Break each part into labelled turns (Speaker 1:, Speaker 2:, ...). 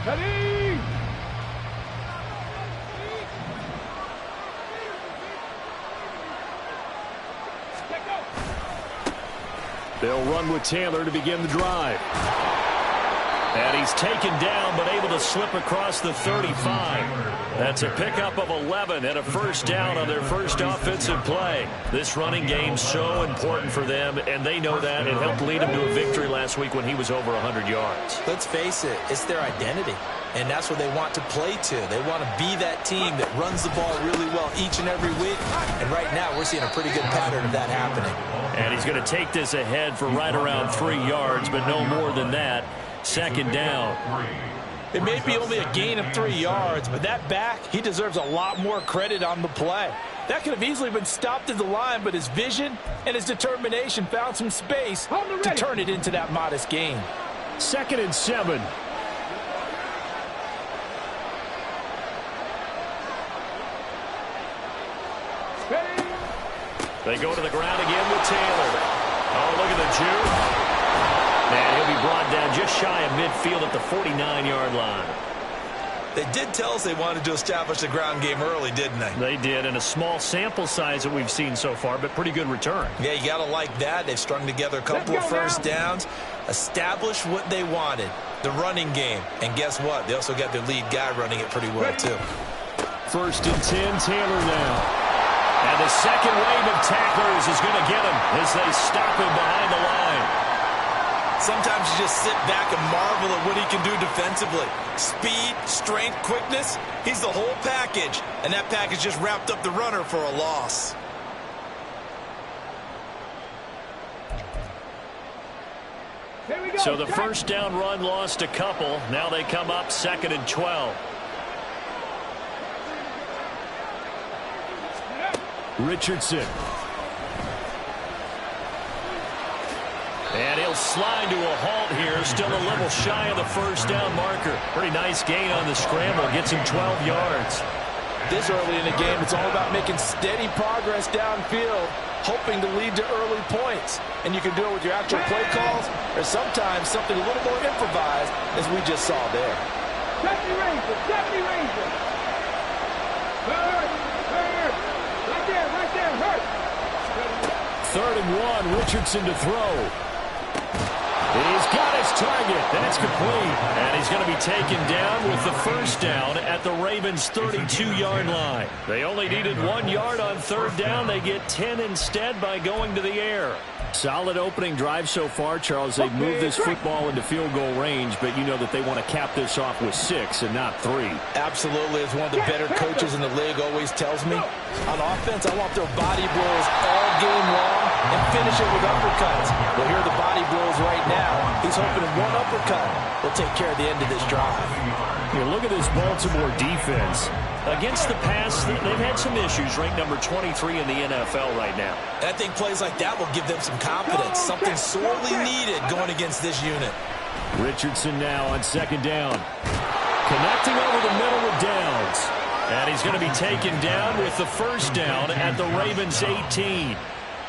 Speaker 1: Ready?
Speaker 2: They'll run with Taylor to begin the drive. And he's taken down, but able to slip across the 35. That's a pickup of 11 and a first down on their first offensive play. This running game's so important for them, and they know that. It helped lead him to a victory last week when he was over 100 yards.
Speaker 3: Let's face it, it's their identity, and that's what they want to play to. They want to be that team that runs the ball really well each and every week, and right now we're seeing a pretty good pattern of that happening.
Speaker 2: And he's going to take this ahead for right around 3 yards, but no more than that. Second down.
Speaker 3: It may be only a gain of 3 yards, but that back, he deserves a lot more credit on the play. That could have easily been stopped at the line, but his vision and his determination found some space to turn it into that modest gain.
Speaker 2: 2nd and 7. They go to the ground again with Taylor. Oh, look at the juke. And he'll be brought down just shy of midfield at the 49-yard line.
Speaker 3: They did tell us they wanted to establish the ground game early, didn't they?
Speaker 2: They did, and a small sample size that we've seen so far, but pretty good return.
Speaker 3: Yeah, you got to like that. They've strung together a couple of first downs, established what they wanted, the running game. And guess what? They also got their lead guy running it pretty well, too.
Speaker 2: 1st and 10, Taylor now. And the second wave of tacklers is going to get him as they stop him behind the line.
Speaker 3: Sometimes you just sit back and marvel at what he can do defensively. Speed, strength, quickness, he's the whole package. And that package just wrapped up the runner for a loss.
Speaker 2: So the first down run lost a couple. Now they come up 2nd and 12. Richardson. And he'll slide to a halt here. Still a little shy of the first down marker. Pretty nice gain on the scramble. Gets him 12 yards.
Speaker 3: This early in the game, it's all about making steady progress downfield, hoping to lead to early points. And you can do it with your actual play calls, or sometimes something a little more improvised, as we just saw there.
Speaker 1: Safety Ranger, safety Ranger. Hurt. Right there, hurt.
Speaker 2: 3rd and 1, Richardson to throw. He's got his target. That's complete. And he's going to be taken down with the first down at the Ravens' 32-yard line. They only needed 1 yard on 3rd down. They get 10 instead by going to the air. Solid opening drive so far, Charles. They've moved this football into field goal range, but you know that they want to cap this off with 6 and not 3.
Speaker 3: Absolutely. As one of the better coaches in the league always tells me, on offense, I want their body blows all game long and finish it with uppercuts. Well, here are the body blows right now. He's hoping one uppercut will take care of the end of this drive.
Speaker 2: You look at this Baltimore defense. Against the pass, they've had some issues, ranked number 23 in the NFL right now.
Speaker 3: And I think plays like that will give them some confidence, something sorely needed going against this unit.
Speaker 2: Richardson now on 2nd down. Connecting over the middle with Downs. And he's going to be taken down with the first down at the Ravens' 18.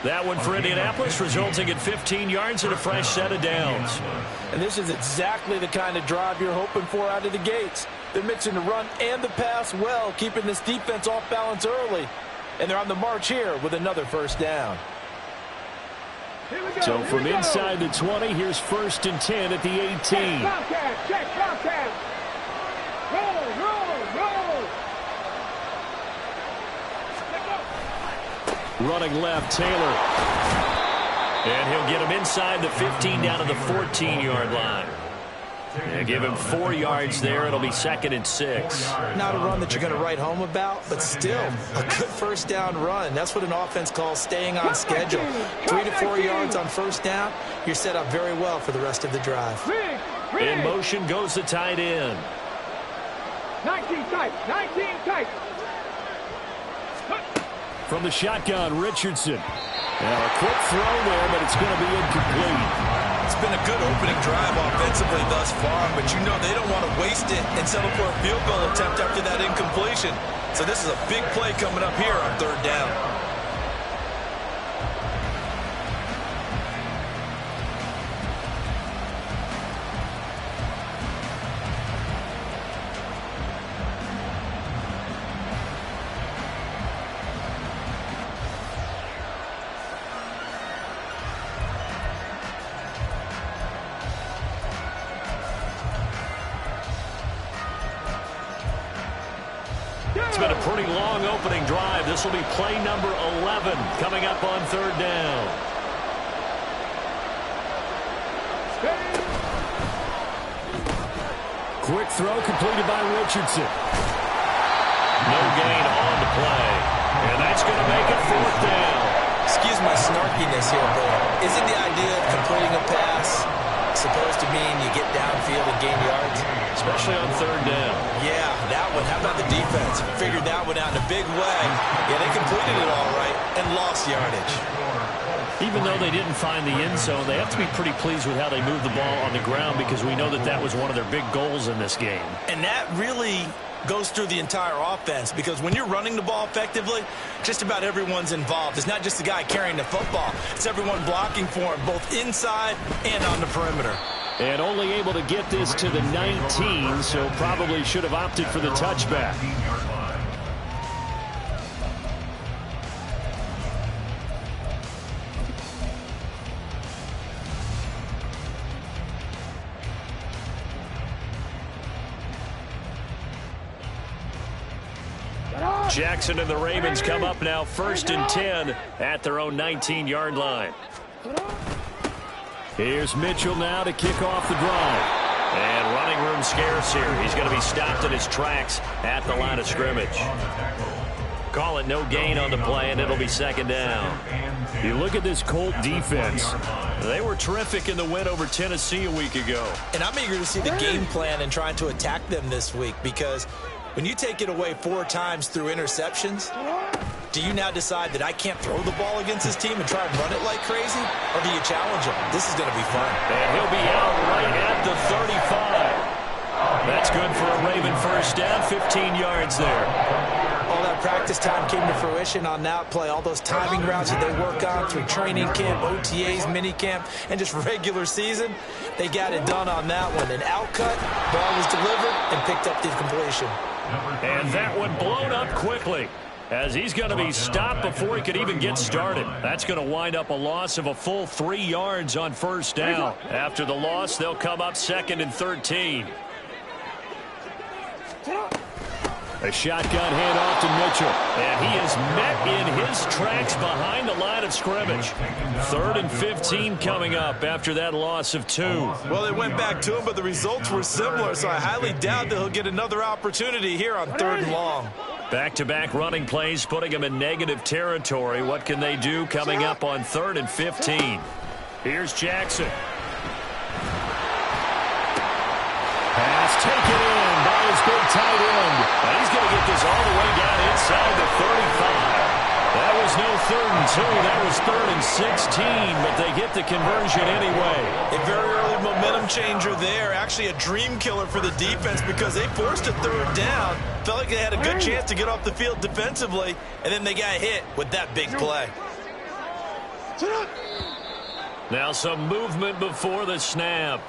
Speaker 2: That one for Indianapolis, resulting in 15 yards and a fresh set of downs.
Speaker 3: And this is exactly the kind of drive you're hoping for out of the gates. They're mixing the run and the pass well, keeping this defense off balance early. And they're on the march here with another first down.
Speaker 2: So from inside the 20, here's 1st and 10 at the 18.
Speaker 1: Check contact. Roll.
Speaker 2: Running left, Taylor. And he'll get him inside the 15 down to the 14-yard line. And give him 4 yards there. It'll be 2nd and 6.
Speaker 3: Not a run that you're going to write home about, but still a good first down run. That's what an offense calls staying on schedule. 3 to 4 yards on first down. You're set up very well for the rest of the drive.
Speaker 2: In motion goes the tight end.
Speaker 1: 19 tight.
Speaker 2: From the shotgun, Richardson. Now a quick throw there, but it's going to be incomplete.
Speaker 3: It's been a good opening drive offensively thus far, but you know they don't want to waste it and settle for a field goal attempt after that incompletion. So this is a big play coming up here on 3rd down.
Speaker 2: It's been a pretty long opening drive. This will be play number 11 coming up on third down. Quick throw completed by Richardson. No gain on the play. And that's going to make it fourth down.
Speaker 3: Excuse my snarkiness here, but isn't the idea of completing a pass supposed to mean you get downfield and gain yards?
Speaker 2: Especially on third down.
Speaker 3: Yeah, that one. How about the defense? Figured that one out in a big way. Yeah, they completed it all right and lost yardage.
Speaker 2: Even though they didn't find the end zone, they have to be pretty pleased with how they moved the ball on the ground because we know that that was one of their big goals in this game.
Speaker 3: And that really goes through the entire offense because when you're running the ball effectively, just about everyone's involved. It's not just the guy carrying the football. It's everyone blocking for him, both inside and on the perimeter.
Speaker 2: And only able to get this to the 19, so probably should have opted for the touchback. Jackson and the Ravens come up now 1st and 10 at their own 19-yard line. Here's Mitchell now to kick off the drive. And running room scarce here. He's going to be stopped in his tracks at the line of scrimmage. Call it no gain on the play, and it'll be 2nd down. You look at this Colt defense. They were terrific in the win over Tennessee a week ago.
Speaker 3: And I'm eager to see the game plan and trying to attack them this week because when you take it away 4 times through interceptions, do you now decide that I can't throw the ball against this team and try and run it like crazy? Or do you challenge them? This is going to be fun.
Speaker 2: And he'll be out right at the 35. That's good for a Raven first down, 15 yards there.
Speaker 3: All that practice time came to fruition on that play. All those timing routes that they work on through training camp, OTAs, minicamp, and just regular season, they got it done on that one. An outcut, ball was delivered, and picked up the completion.
Speaker 2: And that one blown up quickly as he's going to be stopped before he could even get started. That's going to wind up a loss of a full 3 yards on first down. After the loss, they'll come up 2nd and 13. A shotgun handoff to Mitchell. And he is met in his tracks behind the line of scrimmage. 3rd and 15 coming up after that loss of 2.
Speaker 3: Well, they went back to him, but the results were similar, so I highly doubt that he'll get another opportunity here on 3rd and long.
Speaker 2: Back-to-back running plays putting him in negative territory. What can they do coming up on 3rd and 15? Here's Jackson. Pass taken in by his big tight end. And he's going to get this all the way down inside the 35. That was no 3rd and 2. That was 3rd and 16, but they get the conversion anyway.
Speaker 3: A very early momentum changer there. Actually a dream killer for the defense because they forced a 3rd down. Felt like they had a good chance to get off the field defensively, and then they got hit with that big play.
Speaker 2: Now some movement before the snap.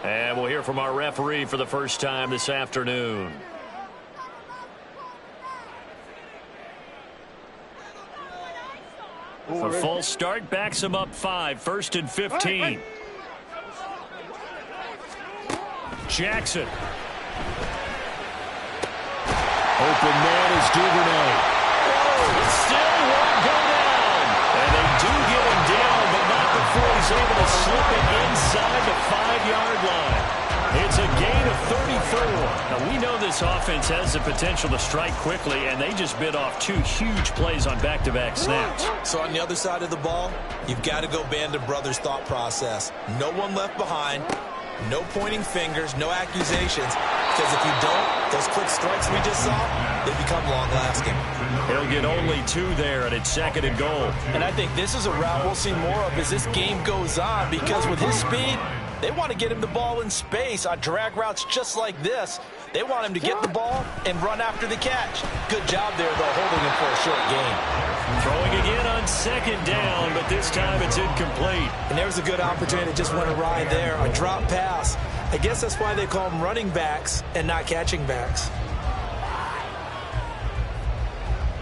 Speaker 2: And we'll hear from our referee for the first time this afternoon. A false start backs him up 5. 1st and 15. Jackson. Open man is Duvernay. Still won't go down. And they do get him down, but not before he's able to slip it inside the 5-yard line. It's a gain of 34. Now, we know this offense has the potential to strike quickly, and they just bit off 2 huge plays on back-to-back snaps.
Speaker 3: So on the other side of the ball, you've got to go Band of Brothers thought process. No one left behind. No pointing fingers, no accusations, because if you don't, those quick strikes we just saw, they become long-lasting.
Speaker 2: He'll get only 2 there, and it's 2nd and goal.
Speaker 3: And I think this is a route we'll see more of as this game goes on, because with his speed, they want to get him the ball in space on drag routes just like this. They want him to get the ball and run after the catch. Good job there, though, holding him for a short gain.
Speaker 2: Throwing again on 2nd down, but this time it's incomplete.
Speaker 3: And there's a good opportunity that just went awry there, a drop pass. I guess that's why they call them running backs and not catching backs.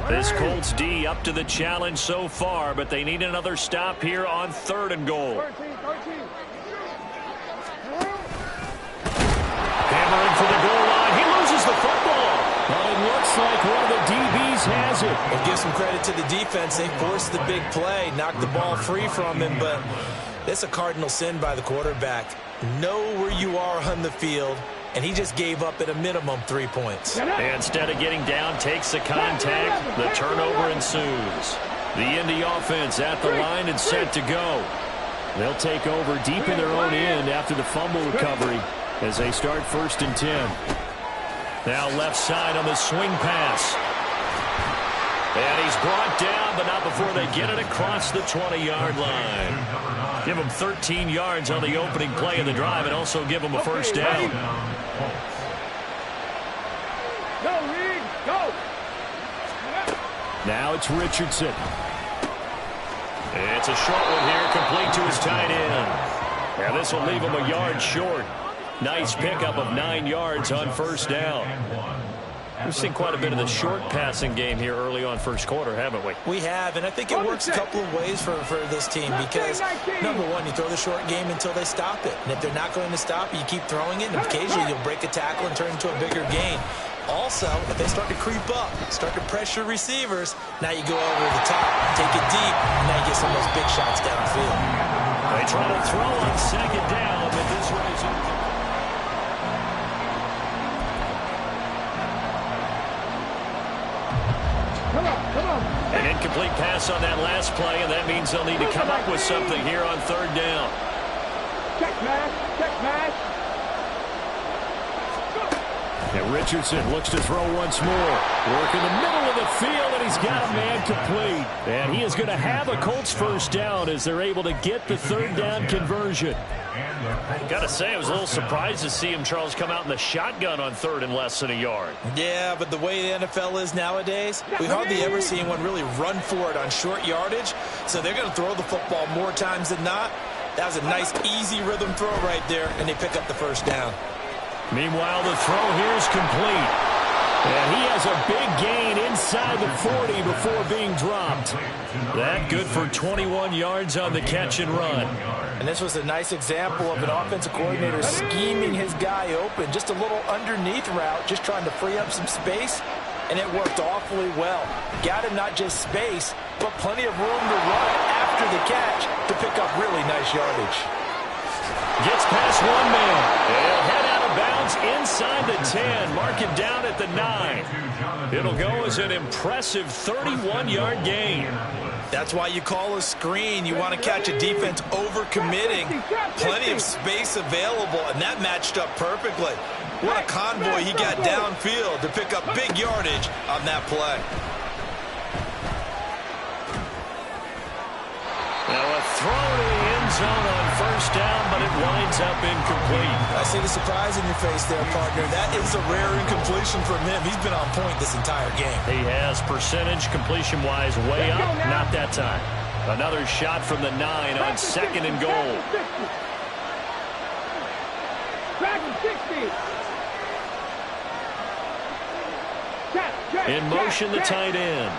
Speaker 2: This Colts D up to the challenge so far, but they need another stop here on 3rd and goal. Hammering for the goal line. He loses the football. Well, it looks looks like one of the DBs has it.
Speaker 3: Well, give some credit to the defense. They forced the big play, knocked the ball free from him, but it's a cardinal sin by the quarterback. Know where you are on the field, and he just gave up at a minimum 3 points.
Speaker 2: Instead of getting down, takes the contact. The turnover ensues. The Indy offense at the line and set to go. They'll take over deep in their own end after the fumble recovery as they start 1st and 10. Now left side on the swing pass. And he's brought down, but not before they get it across the 20-yard line. Give him 13 yards on the opening play of the drive and also give him a first down.
Speaker 1: Go, Reed, go.
Speaker 2: Now it's Richardson. It's a short one here, complete to his tight end. And this will leave him a yard short. Nice pickup of 9 yards on first down. We've seen quite a bit of the short passing game here early on first quarter, haven't we?
Speaker 3: We have, and I think it works a couple of ways for this team because, number one, you throw the short game until they stop it. And if they're not going to stop it, you keep throwing it, and occasionally you'll break a tackle and turn it into a bigger gain. Also, if they start to creep up, start to pressure receivers, now you go over the top, take it deep, and now you get some of those big shots downfield.
Speaker 2: They try to throw on second down, but this one is incomplete. An incomplete pass on that last play, and that means they'll need to come up with something here on third down.
Speaker 1: Check pass, check pass.
Speaker 2: And Richardson looks to throw once more. Work in the middle of the field, and he's got a man complete. And he is going to have a Colts first down as they're able to get the third down conversion. Got to say, I was a little surprised to see him, Charles, come out in the shotgun on third and less than a yard.
Speaker 3: Yeah, but the way the NFL is nowadays, we hardly ever see anyone really run for it on short yardage. So they're going to throw the football more times than not. That was a nice, easy rhythm throw right there, and they pick up the first down.
Speaker 2: Meanwhile, the throw here is complete. And he has a big gain inside the 40 before being dropped. That good for 21 yards on the catch and run.
Speaker 3: And this was a nice example of an offensive coordinator scheming his guy open. Just a little underneath route, just trying to free up some space. And it worked awfully well. Got him not just space, but plenty of room to run after the catch to pick up really nice yardage.
Speaker 2: Gets past one man. He'll head out of bounds inside the 10. Mark him down at the 9. It'll go as an impressive 31-yard gain.
Speaker 3: That's why you call a screen. You want to catch a defense over-committing. Plenty of space available, and that matched up perfectly. What a convoy he got downfield to pick up big yardage on that play.
Speaker 2: Now a throw to the end zone on first down, but it winds up incomplete.
Speaker 3: I see the surprise in your face there, partner. That is a rare incompletion from him. He's been on point this entire game.
Speaker 2: He has percentage completion-wise way up. Not that time. Another shot from the 9 on second and goal.
Speaker 1: Back to 60.
Speaker 2: In motion, the tight end.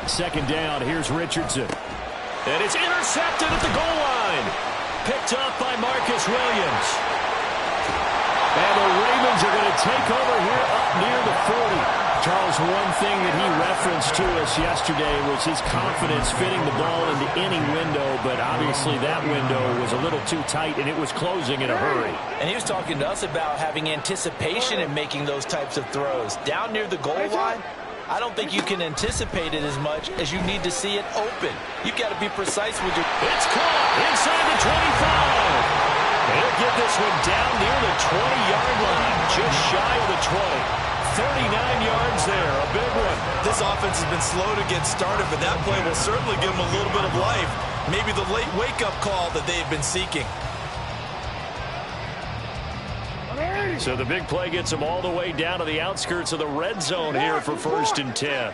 Speaker 2: Second down, here's Richardson. And it's intercepted at the goal line. Picked up by Marcus Williams. And the Ravens are going to take over here up near the 40. Charles, one thing that he referenced to us yesterday was his confidence fitting the ball into any window, but obviously that window was a little too tight, and it was closing in a hurry.
Speaker 3: And he was talking to us about having anticipation in making those types of throws. Down near the goal line, I don't think you can anticipate it as much as you need to see it open. You've got to be precise with your...
Speaker 2: It's caught inside the 25. He'll get this one down near the 20-yard line, just shy of the 20. 39 yards there, a big one.
Speaker 3: This offense has been slow to get started, but that play will certainly give them a little bit of life. Maybe the late wake-up call that they've been seeking.
Speaker 2: So the big play gets them all the way down to the outskirts of the red zone here for first and 10.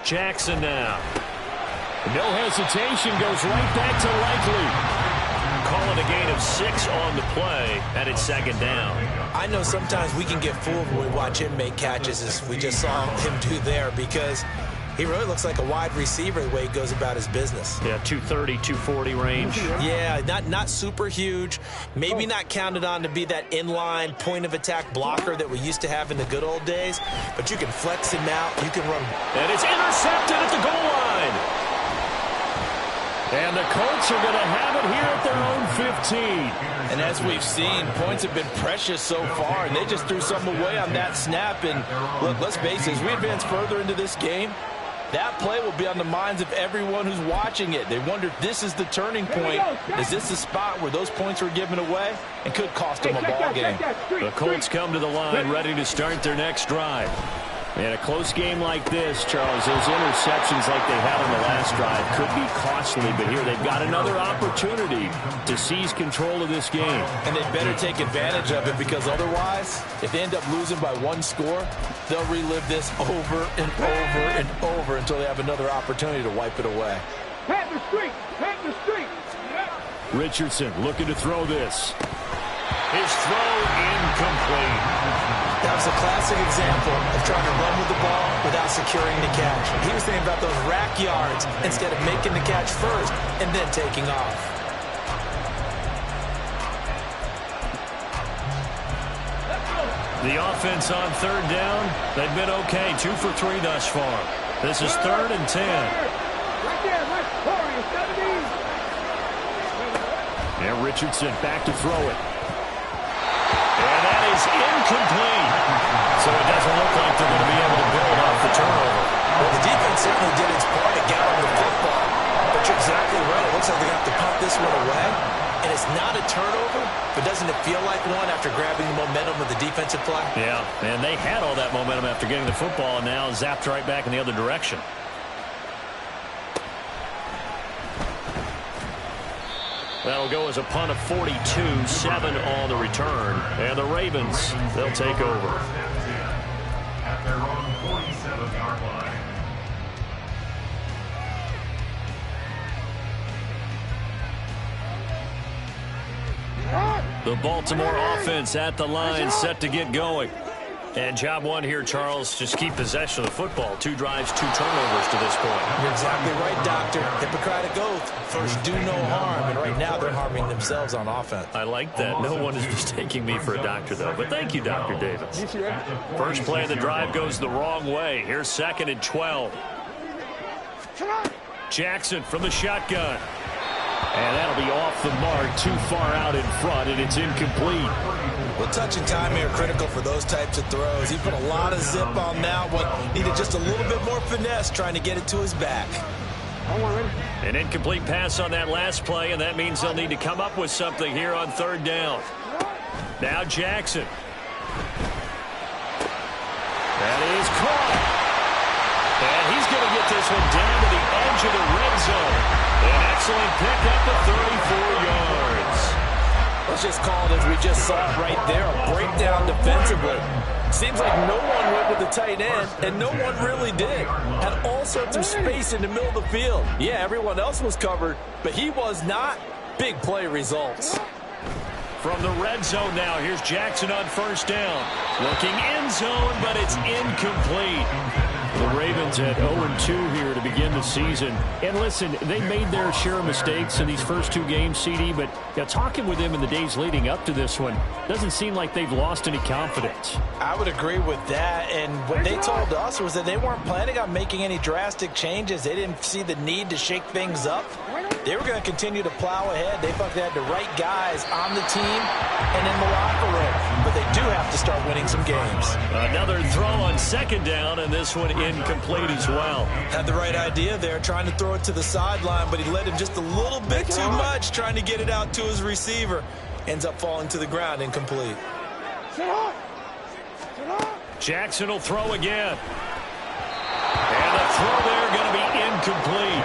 Speaker 2: Jackson now. No hesitation, goes right back to Likely. Calling a gain of 6 on the play, and it's second down.
Speaker 3: I know sometimes we can get fooled when we watch him make catches, as we just saw him do there, because He really looks like a wide receiver the way he goes about his business.
Speaker 2: Yeah, 230, 240 range.
Speaker 3: Yeah, not super huge. Maybe not counted on to be that inline point-of-attack blocker that we used to have in the good old days. But you can flex him out. You can run.
Speaker 2: And it's intercepted at the goal line. And the Colts are going to have it here at their own 15.
Speaker 3: And as we've seen, points have been precious so far, and they just threw something away on that snap. And look, let's face it, as we advance further into this game, that play will be on the minds of everyone who's watching it. They wonder if this is the turning point. Is this the spot where those points were given away and could cost them a ball game?
Speaker 2: The Colts come to the line ready to start their next drive. In a close game like this, Charles, those interceptions like they had on the last drive could be costly, but here they've got another opportunity to seize control of this game.
Speaker 3: And they better take advantage of it, because otherwise, if they end up losing by one score, they'll relive this over and over and over until they have another opportunity to wipe it away.
Speaker 1: Panther streak! Panther streak!
Speaker 2: Richardson looking to throw this. His throw incomplete.
Speaker 3: That was a classic example of trying to run with the ball without securing the catch. He was thinking about those rack yards instead of making the catch first and then taking off.
Speaker 2: The offense on third down, they've been okay. 2 for 3 thus far. This is 3rd and 10.
Speaker 1: Right there, right. Warrior, 17.
Speaker 2: And Richardson back to throw it. And that is incomplete. So it doesn't look like they're going to be able to build off the turnover.
Speaker 3: Well, the defense certainly did its part to get on the football. But you're exactly right. It looks like they're going to have to punt this one away. And it's not a turnover, but doesn't it feel like one after grabbing the momentum of the defensive play?
Speaker 2: Yeah, and they had all that momentum after getting the football, and now zapped right back in the other direction. That'll go as a punt of 42, 7 on the return. And the Ravens, they'll take over.
Speaker 4: At their own 47-yard line.
Speaker 2: The Baltimore offense at the line, set to get going. And job one here, Charles, just keep possession of the football. 2 drives, 2 turnovers to this point.
Speaker 3: You're exactly right, Doctor. Hippocratic oath. First, do no harm. And right now, they're harming themselves on offense.
Speaker 2: I like that. No one is mistaking me for a doctor, though. But thank you, Dr. Davis. First play of the drive goes the wrong way. Here's 2nd and 12. Jackson from the shotgun. And that'll be off the mark, too far out in front, and it's incomplete.
Speaker 3: Well, touch and time here critical for those types of throws. He put a lot of zip on that one. Needed just a little bit more finesse trying to get it to his back.
Speaker 2: An incomplete pass on that last play, and that means they'll need to come up with something here on 3rd down. Now Jackson. That is caught. And he's going to get this one down to the edge of the red zone. An excellent pickup of 34 yards.
Speaker 3: Let's just call it as we just saw it right there, a breakdown defensively. Seems like no one went with the tight end, and no one really did. Had all sorts of space in the middle of the field. Yeah, everyone else was covered, but he was not. Big play results.
Speaker 2: From the red zone now, here's Jackson on 1st down. Looking end zone, but it's incomplete. The Ravens at 0-2 here to begin the season. And listen, they made their share of mistakes in these first 2 games, CD, but talking with them in the days leading up to this one, doesn't seem like they've lost any confidence.
Speaker 3: I would agree with that, and what they told us was that they weren't planning on making any drastic changes. They didn't see the need to shake things up. They were going to continue to plow ahead. They felt they had the right guys on the team and in the locker room, but they do have to start winning some games.
Speaker 2: Another throw on 2nd down, and this one incomplete as well.
Speaker 3: Had the right idea there, trying to throw it to the sideline, but he let him just a little bit too much, trying to get it out to his receiver. Ends up falling to the ground, incomplete.
Speaker 2: Jackson will throw again. And the throw there going to be incomplete.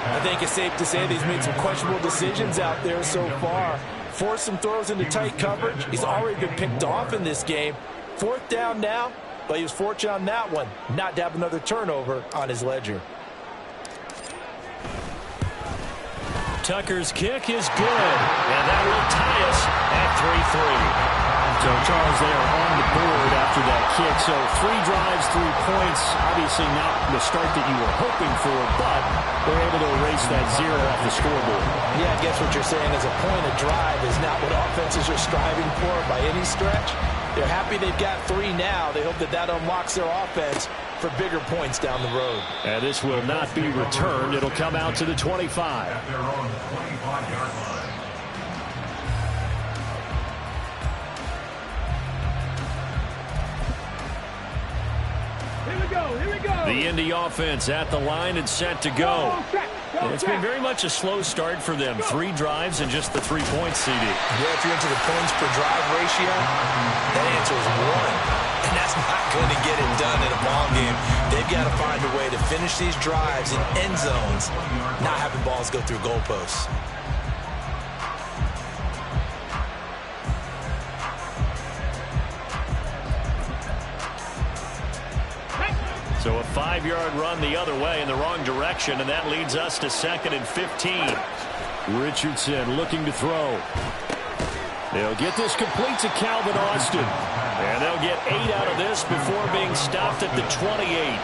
Speaker 3: I think it's safe to say that he's made some questionable decisions out there so far. Forced some throws into tight coverage. He's already been picked off in this game. 4th down now, but he was fortunate on that one not to have another turnover on his ledger.
Speaker 2: Tucker's kick is good, and that will tie us at 3-3. So, Charles, they are on the board after that kick. So 3 drives, 3 points. Obviously not the start that you were hoping for, but they're able to erase that 0 off the scoreboard.
Speaker 3: Yeah, I guess what you're saying is a point of drive is not what offenses are striving for by any stretch. They're happy they've got 3 now. They hope that that unlocks their offense for bigger points down the road.
Speaker 2: And this will not be returned. It'll come out to the 25.
Speaker 4: At their own 25-yard line.
Speaker 1: Here we go.
Speaker 2: The Indy offense at the line and set to go. It's been very much a slow start for them. 3 drives and just the 3 points, CD.
Speaker 3: Yeah, if you're into the points per drive ratio, that answer is 1. And that's not going to get it done in a ball game. They've got to find a way to finish these drives in end zones, not having balls go through goalposts.
Speaker 2: So a 5-yard run the other way in the wrong direction, and that leads us to 2nd and 15. Richardson looking to throw. They'll get this complete to Calvin Austin. And they'll get 8 out of this before being stopped at the 28.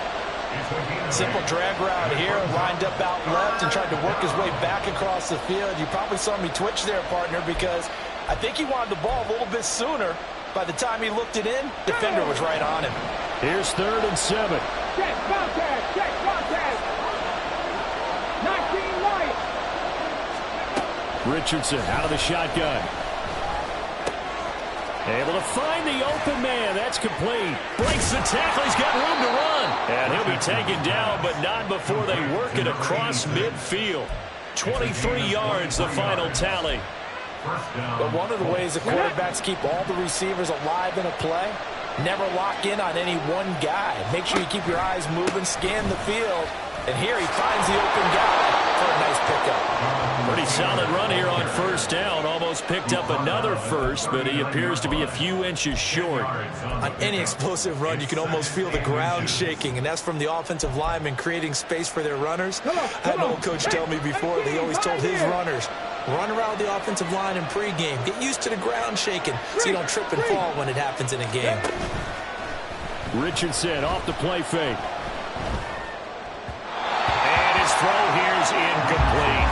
Speaker 3: Simple drag route here, lined up out left and tried to work his way back across the field. You probably saw me twitch there, partner, because I think he wanted the ball a little bit sooner. By the time he looked it in, defender was right on him.
Speaker 2: Here's 3rd and 7.
Speaker 1: Check contact. 19 right.
Speaker 2: Richardson out of the shotgun. Able to find the open man. That's complete. Breaks the tackle. He's got room to run. And he'll be taken down, but not before they work it across midfield. 23 yards, the final tally.
Speaker 3: But one of the ways the quarterbacks keep all the receivers alive in a play, never lock in on any one guy. Make sure you keep your eyes moving, scan the field. And here he finds the open guy for a nice pickup.
Speaker 2: Pretty solid run here on 1st down. Almost picked up another first, but he appears to be a few inches short.
Speaker 3: On any explosive run, you can almost feel the ground shaking, and that's from the offensive linemen creating space for their runners. I had an old coach tell me before, they always told his runners, run around the offensive line in pregame. Get used to the ground shaking so you don't trip and fall when it happens in a game.
Speaker 2: Richardson off the play fake. And his throw here is incomplete.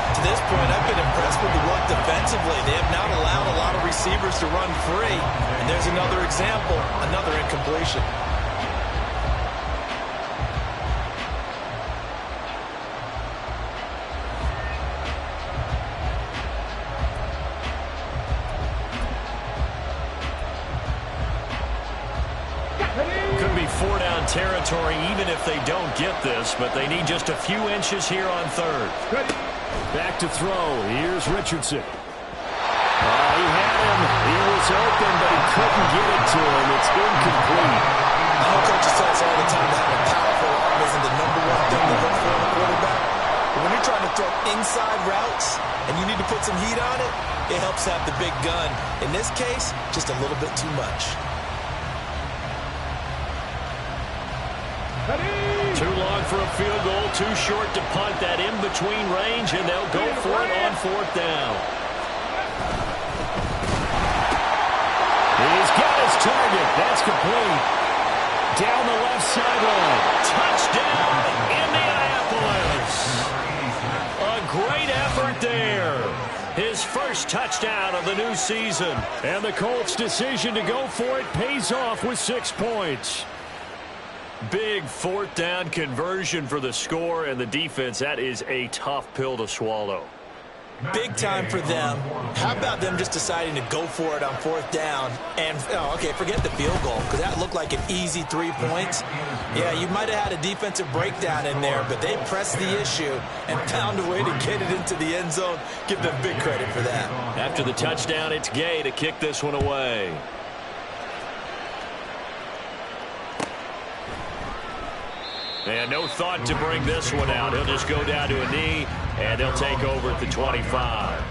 Speaker 3: To this point, I've been impressed with the work defensively. They have not allowed a lot of receivers to run free. And there's another example, another incompletion.
Speaker 2: Could be 4-down territory even if they don't get this, but they need just a few inches here on 3rd. Back to throw. Here's Richardson. He had him. He was open, but he couldn't get it to him. It's incomplete.
Speaker 3: I know coaches tell us all the time that having a powerful arm isn't the #1 thing to look for in a quarterback. But when you're trying to throw inside routes and you need to put some heat on it, it helps have the big gun. In this case, just a little bit too much.
Speaker 2: Too long for a field goal, too short to punt that in-between range, and they'll go for it on 4th down. He's got his target. That's complete. Down the left sideline. Touchdown, Indianapolis. A great effort there. His first touchdown of the new season. And the Colts' decision to go for it pays off with 6 points. Big 4th down conversion for the score, and the defense, that is a tough pill to swallow.
Speaker 3: Big time for them. How about them just deciding to go for it on 4th down? And, okay, forget the field goal, because that looked like an easy 3 points. Yeah, you might have had a defensive breakdown in there, but they pressed the issue and found a way to get it into the end zone. Give them big credit for that.
Speaker 2: After the touchdown, it's Gay to kick this one away. And no thought to bring this one out. He'll just go down to a knee, and they'll take over at the 25.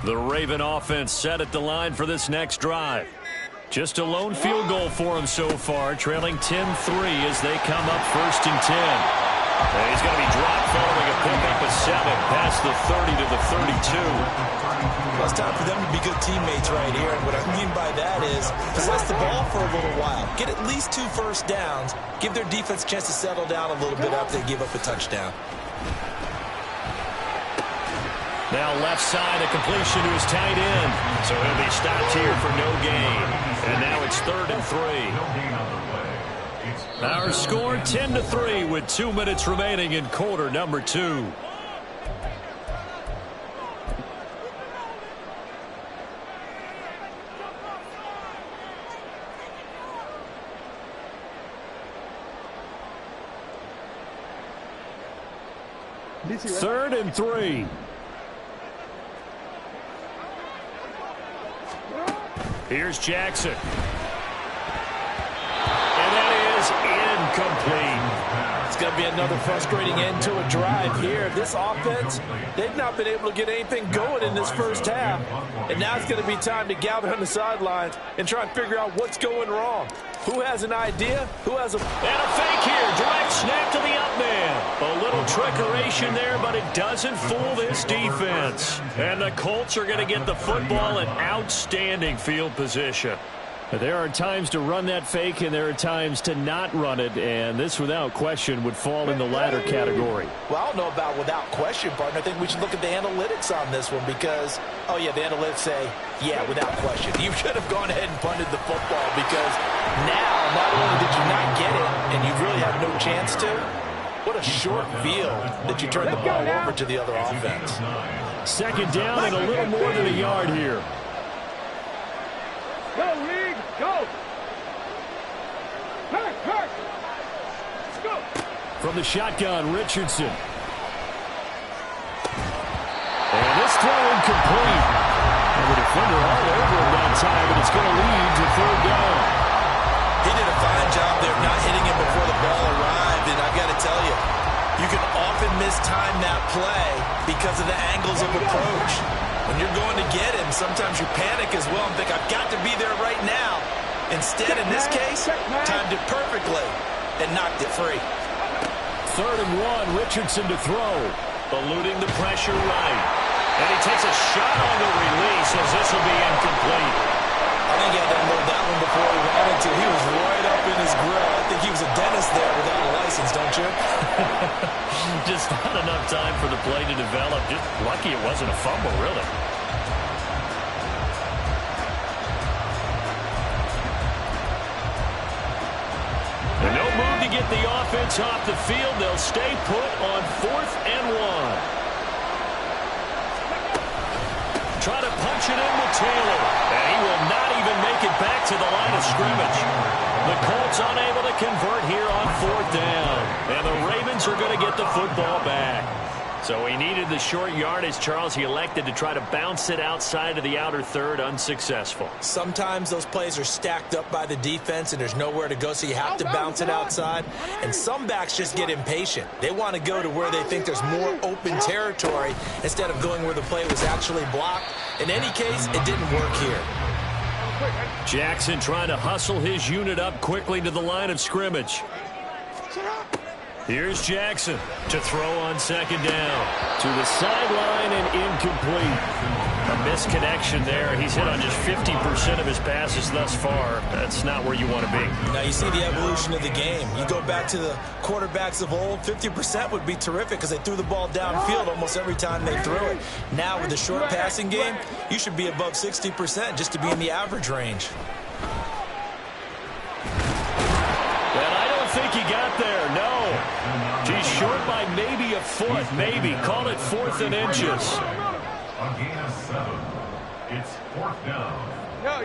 Speaker 2: The Raven offense set at the line for this next drive. Just a lone field goal for him so far, trailing 10-3 as they come up 1st and 10. And he's going to be dropped following a pickup of 7 past the 30 to the 32.
Speaker 3: Well, it's time for them to be good teammates right here. And what I mean by that is possess the ball for a little while. Get at least 2 first downs. Give their defense a chance to settle down a little bit after they give up a touchdown.
Speaker 2: Now left side, a completion to his tight end. So he'll be stopped here for no gain. And now it's 3rd and 3. Our score 10-3 with 2 minutes remaining in quarter number 2. Third and 3. Here's Jackson. And that is incomplete.
Speaker 3: It's going to be another frustrating end to a drive here. This offense, they've not been able to get anything going in this first half. And now it's going to be time to gather on the sidelines and try and figure out what's going wrong. Who has an idea? Who has a...
Speaker 2: And a fake here. Direct snap to the up man. A little trickeration there, but it doesn't fool this defense. And the Colts are going to get the football in outstanding field position. There are times to run that fake, and there are times to not run it, and this, without question, would fall in the latter category.
Speaker 3: Well, I don't know about without question, partner. I think we should look at the analytics on this one because, oh, yeah, the analytics say, yeah, without question. You should have gone ahead and punted the football because now, not only did you not get it, and you really have no chance to, what a short field that you turn the ball over to the other offense.
Speaker 2: 2nd down and a little more than a yard here.
Speaker 1: Go, Reed, go! Hurt! Let's go!
Speaker 2: From the shotgun, Richardson. And this throw incomplete. And the defender all over him that time, but it's going to lead to 3rd down.
Speaker 3: He did a fine job there not hitting him before the ball arrived, and I've got to tell you, you can often mistime that play because of the angles of approach. When you're going to get him, sometimes you panic as well and think, I've got to be there right now. Instead, in this case, timed it perfectly and knocked it free.
Speaker 2: 3rd and 1, Richardson to throw. Eluding the pressure right. And he takes a shot on the release as this will be incomplete.
Speaker 3: I think he had to unload that one before he wanted to. He was right up in his grill. I think he was a dentist there without a license, don't you?
Speaker 2: Just not enough time for the play to develop. Just lucky it wasn't a fumble, really. And no move to get the offense off the field. They'll stay put on 4th and 1. Try to punch it in with Taylor. And he will not even make it back to the line of scrimmage. The Colts unable to convert here on 4th down. And the Ravens are going to get the football back. So he needed the short yardage, Charles. He elected to try to bounce it outside of the outer third, unsuccessful.
Speaker 3: Sometimes those plays are stacked up by the defense and there's nowhere to go, so you have to bounce it outside. And some backs just get impatient. They want to go to where they think there's more open territory instead of going where the play was actually blocked. In any case, it didn't work here.
Speaker 2: Jackson trying to hustle his unit up quickly to the line of scrimmage. Here's Jackson to throw on 2nd down. To the sideline and incomplete. A misconnection there. He's hit on just 50% of his passes thus far. That's not where you want to be.
Speaker 3: Now you see the evolution of the game. You go back to the quarterbacks of old, 50% would be terrific because they threw the ball downfield almost every time they threw it. Now with the short passing game, you should be above 60% just to be in the average range.
Speaker 2: I think he got there. No. He's short by maybe a foot. Maybe. Call it 4th and inches.
Speaker 4: A gain of 7. It's 4th down.
Speaker 1: Yo.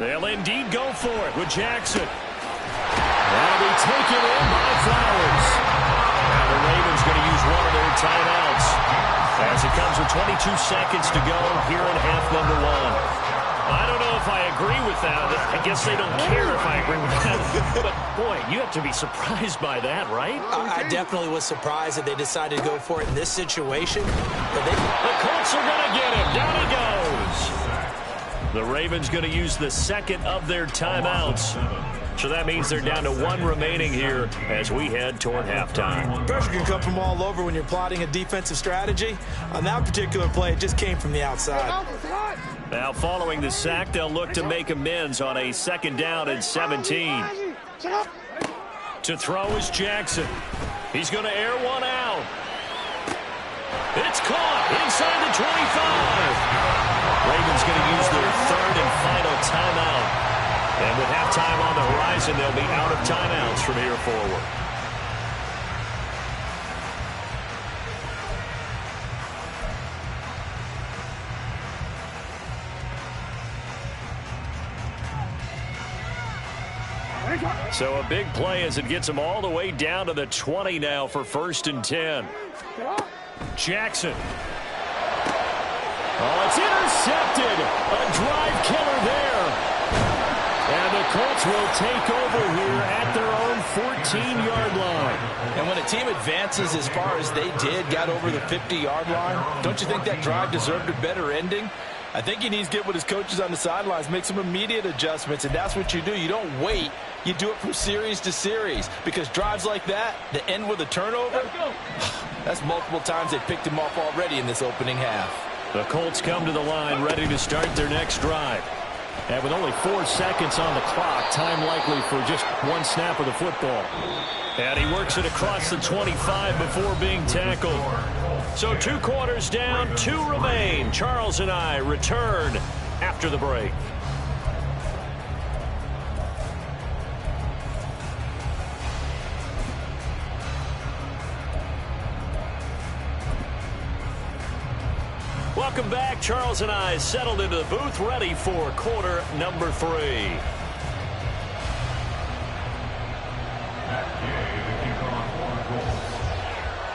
Speaker 2: They'll indeed go for it with Jackson. That'll be taken in by Flowers. Now the Ravens going to use one of their timeouts as it comes with 22 seconds to go here in half number 1. I don't know if I agree with that. I guess they don't care if I agree with that. But, boy, you have to be surprised by that, right?
Speaker 3: I definitely was surprised that they decided to go for it in this situation. But
Speaker 2: the Colts are going to get him. Down he goes. The Ravens going to use the second of their timeouts. So that means they're down to one remaining here as we head toward halftime.
Speaker 3: Pressure can come from all over when you're plotting a defensive strategy. On that particular play, it just came from the outside.
Speaker 2: Now, following the sack, they'll look to make amends on a 2nd down and 17. To throw is Jackson. He's going to air one out. It's caught inside the 25. Ravens going to use their 3rd and final timeout. And with halftime on the horizon, they'll be out of timeouts from here forward. So a big play as it gets them all the way down to the 20 now for 1st and 10. Jackson. Oh, it's intercepted. A drive killer there. And the Colts will take over here at their own 14-yard line.
Speaker 3: And when a team advances as far as they did, got over the 50-yard line, don't you think that drive deserved a better ending? I think he needs to get with his coaches on the sidelines, make some immediate adjustments, and that's what you do. You don't wait. You do it from series to series, because drives like that end with a turnover, that's multiple times they picked him off already in this opening half.
Speaker 2: The Colts come to the line ready to start their next drive. And with only 4 seconds on the clock, time likely for just one snap of the football. And he works it across the 25 before being tackled. So 2 quarters down, 2 remain. Charles and I return after the break. Welcome back. Charles and I settled into the booth, ready for quarter number 3.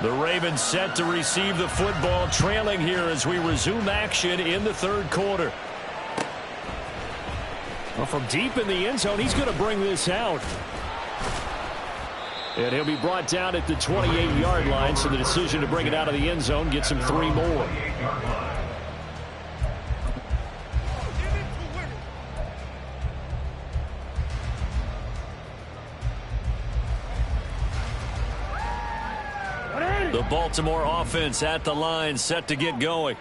Speaker 2: The Ravens set to receive the football, trailing here as we resume action in the 3rd quarter. Well, from deep in the end zone, he's going to bring this out. And he'll be brought down at the 28-yard line, so the decision to bring it out of the end zone gets him 3 more. The Baltimore offense at the line, set to get going.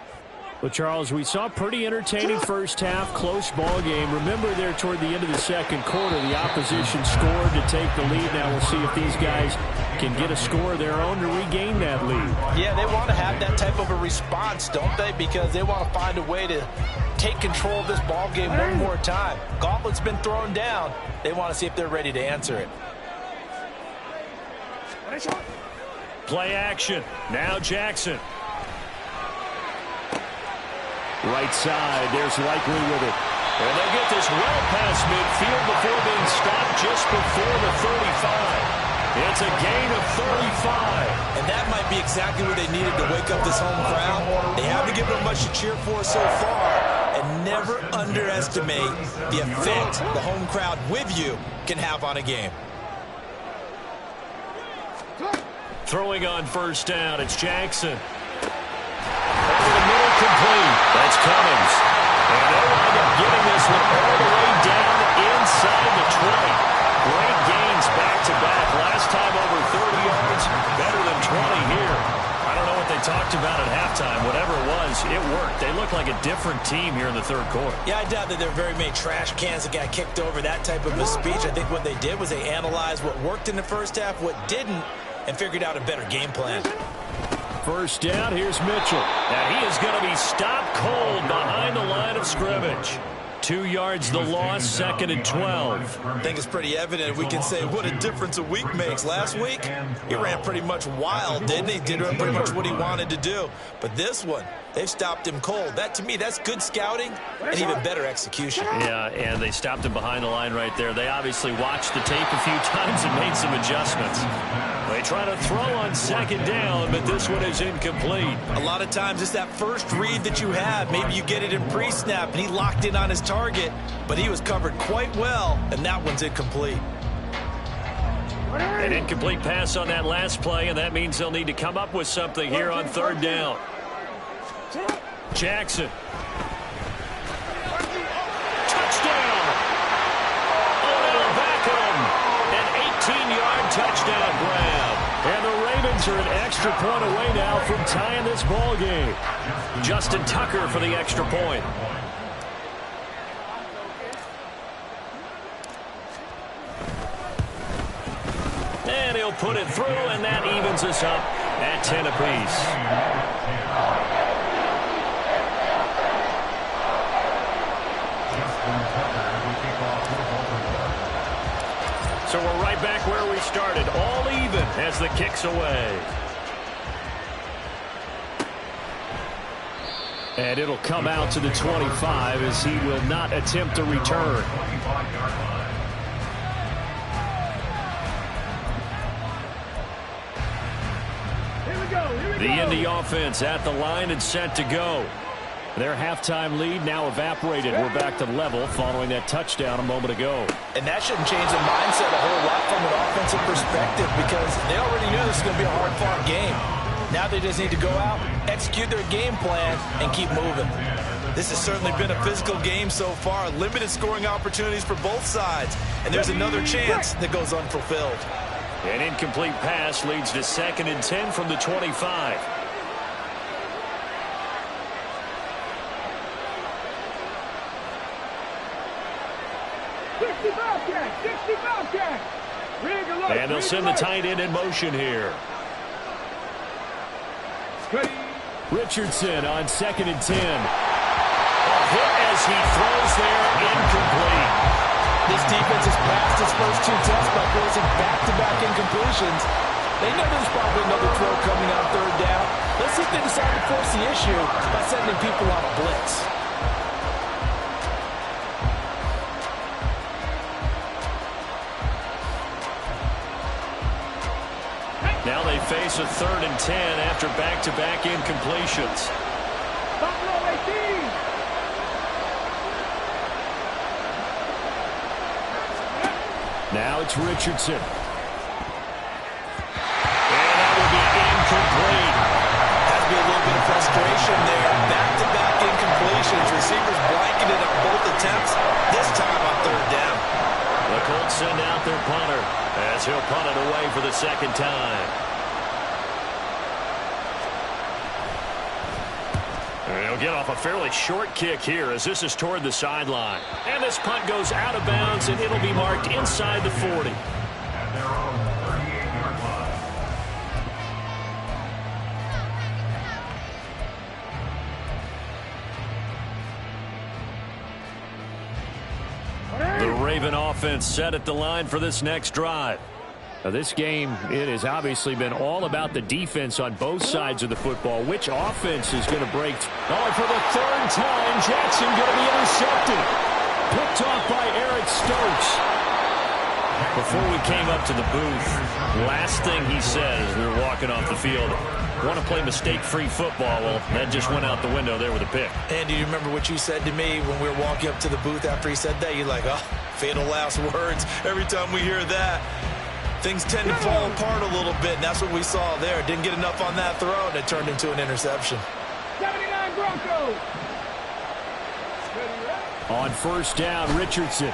Speaker 2: Well, Charles, we saw a pretty entertaining first half, close ball game. Remember there toward the end of the 2nd quarter, the opposition scored to take the lead. Now we'll see if these guys can get a score of their own to regain that lead.
Speaker 3: Yeah, they want to have that type of a response, don't they? Because they want to find a way to take control of this ball game one more time. Gauntlet's been thrown down. They want to see if they're ready to answer it.
Speaker 2: Play action. Now Jackson. Right side. There's Likely with it. And they get this well past midfield before being stopped just before the 35. It's a gain of 35.
Speaker 3: And that might be exactly what they needed to wake up this home crowd. They haven't given them much to cheer for so far. And never underestimate the effect the home crowd with you can have on a game.
Speaker 2: Throwing on 1st down, it's Jackson. Over the middle, complete. That's Cummings. And they wind up getting this one all the way down inside the 20. Great gains back-to-back. Last time over 30 yards, better than 20 here. I don't know what they talked about at halftime. Whatever it was, it worked. They look like a different team here in the 3rd quarter.
Speaker 3: Yeah, I doubt that there are very many trash cans that got kicked over, that type of a speech. I think what they did was they analyzed what worked in the first half, what didn't, and figured out a better game plan.
Speaker 2: 1st down, here's Mitchell. Now he is going to be stopped cold behind the line of scrimmage. 2 yards the loss, 2nd and 12.
Speaker 3: I think it's pretty evident. We can say what a difference a week makes. Last week, he ran pretty much wild, didn't he? Did pretty much what he wanted to do. But this one, they've stopped him cold. That, to me, that's good scouting and even better execution.
Speaker 2: Yeah, and they stopped him behind the line right there. They obviously watched the tape a few times and made some adjustments. But try to throw on second down, but this one is incomplete.
Speaker 3: A lot of times it's that first read that you have. Maybe you get it in pre-snap, and he locked in on his target, but he was covered quite well, and that one's incomplete.
Speaker 2: An incomplete pass on that last play, and that means they'll need to come up with something here on third down. Jackson. Touchdown! Odell Beckham. An 18-yard touchdown grab. And the Ravens are an extra point away now from tying this ball game. Justin Tucker for the extra point. And he'll put it through, and that evens us up at 10 apiece. So we're right back where we started, all even as the kick's away. And it'll come out to the 25 as he will not attempt a return. The Indy offense at the line and set to go. Their halftime lead now evaporated. We're back to level following that touchdown a moment ago.
Speaker 3: And that shouldn't change the mindset a whole lot from an offensive perspective because they already knew this was going to be a hard-fought game. Now they just need to go out, execute their game plan, and keep moving. This has certainly been a physical game so far. Limited scoring opportunities for both sides. And there's another chance that goes unfulfilled.
Speaker 2: An incomplete pass leads to 2nd and 10 from the 25. And they'll send the tight end in motion here. Richardson on 2nd and 10. A hit as he throws there, incomplete.
Speaker 3: This defense has passed its first 2 tests by forcing back-to-back incompletions. They know there's probably another throw coming on third down. Let's see if they decide to force the issue by sending people off blitz.
Speaker 2: Now they face a 3rd and 10 after back-to-back incompletions. Now it's Richardson. And that will be incomplete.
Speaker 3: Has to be a little bit of frustration there. Back-to-back incompletions. Receivers blanketed on both attempts, this time on third down.
Speaker 2: The Colts send out their punter as he'll punt it away for the 2nd time. And he'll get off a fairly short kick here as this is toward the sideline. And this punt goes out of bounds, and it'll be marked inside the 40.
Speaker 4: And they're on the 38-yard line.
Speaker 2: The Raven offense set at the line for this next drive.
Speaker 5: Now this game, it has obviously been all about the defense on both sides of the football. Which offense is going to break?
Speaker 2: Oh, for the 3rd time, Jackson going to be intercepted. Picked off by Eric Stokes. Before we came up to the booth, last thing he said as we were walking off the field, want to play mistake-free football. Well, that just went out the window there with a pick.
Speaker 3: And do you remember what you said to me when we were walking up to the booth after he said that? You're like, oh, fatal last words. Every time we hear that, things tend to fall apart a little bit, and that's what we saw there. Didn't get enough on that throw, and it turned into an interception.
Speaker 1: 79 Broncos.
Speaker 5: On 1st down, Richardson.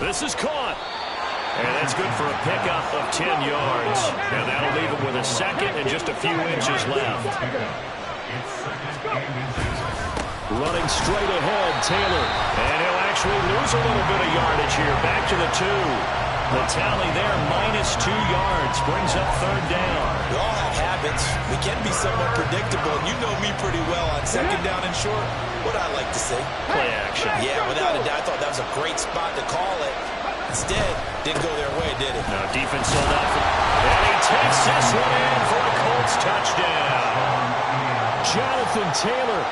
Speaker 2: This is caught. And that's good for a pickup of 10 yards. And that'll leave him with a 2nd and just a few inches left. Running straight ahead, Taylor. And he'll actually lose a little bit of yardage here. Back to the 2. The tally there, -2 yards, brings up 3rd down.
Speaker 3: We all have habits. We can be somewhat predictable, and you know me pretty well on 2nd down and short. What I like to see.
Speaker 2: Play action.
Speaker 3: Yeah, without a doubt, I thought that was a great spot to call it. Instead, didn't go their way, did it?
Speaker 2: No, defense sold out. And he takes this one in for a Colts touchdown.
Speaker 5: Jonathan Taylor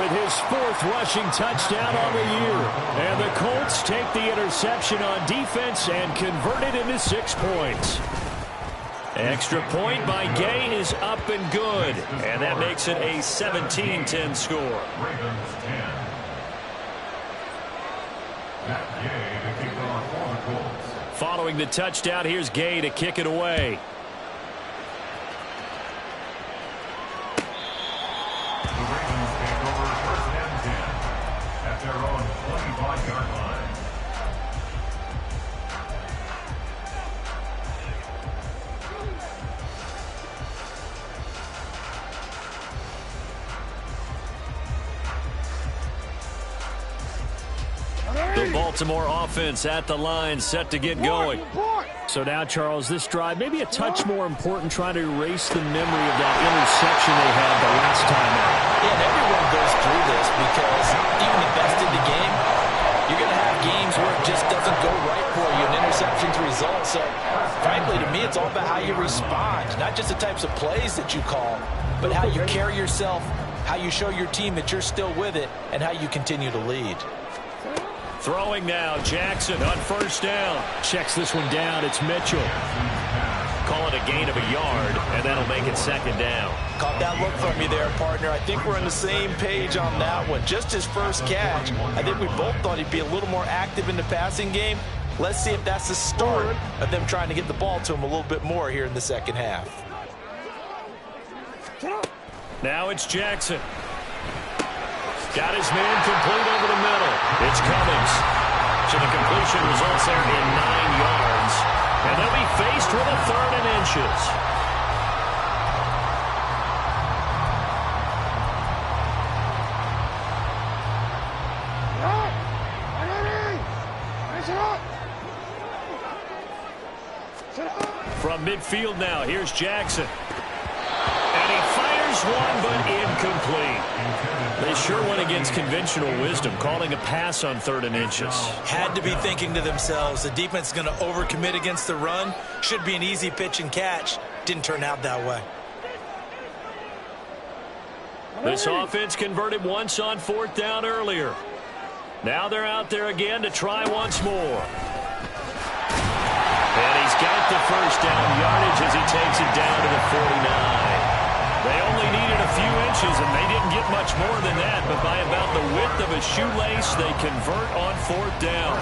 Speaker 5: with his 4th rushing touchdown on the year. And the Colts take the interception on defense and convert it into 6 points.
Speaker 2: Extra point by Gay is up and good. And that makes it a 17-10 score.
Speaker 4: Ravens 10. Matt Gay to kick off for the Colts.
Speaker 2: Following the touchdown, here's Gay to kick it away.
Speaker 4: The Ravens take over first and 10 at their own 25-yard line.
Speaker 2: The Baltimore offense at the line, set to get going.
Speaker 5: So now, Charles, this drive maybe a touch more important, trying to erase the memory of that interception they had the last time out.
Speaker 3: Yeah, and everyone goes through this because even the best in the game, you're going to have games where it just doesn't go right for you, and interceptions result. So, frankly, to me, it's all about how you respond, not just the types of plays that you call, but how you carry yourself, how you show your team that you're still with it, and how you continue to lead.
Speaker 2: Throwing now, Jackson on first down.
Speaker 5: Checks this one down. It's Mitchell.
Speaker 2: Call it a gain of a yard, and that'll make it second down.
Speaker 3: Caught that look from you there, partner. I think we're on the same page on that one. Just his first catch. I think we both thought he'd be a little more active in the passing game. Let's see if that's the start of them trying to get the ball to him a little bit more here in the second half.
Speaker 2: Now it's Jackson. Got his man complete over the middle. It's Cummings. So the completion results there in 9 yards. And they'll be faced with a 3rd and inches. From midfield now, here's Jackson. And he fires one, but incomplete. They sure went against conventional wisdom, calling a pass on 3rd and inches.
Speaker 3: Had to be thinking to themselves, the defense is going to overcommit against the run. Should be an easy pitch and catch. Didn't turn out that way.
Speaker 2: This offense converted once on 4th down earlier. Now they're out there again to try once more. And he's got the first down yardage as he takes it down to the 49. They only needed a few inches, and they didn't get much more than that. But by about the width of a shoelace, they convert on 4th down.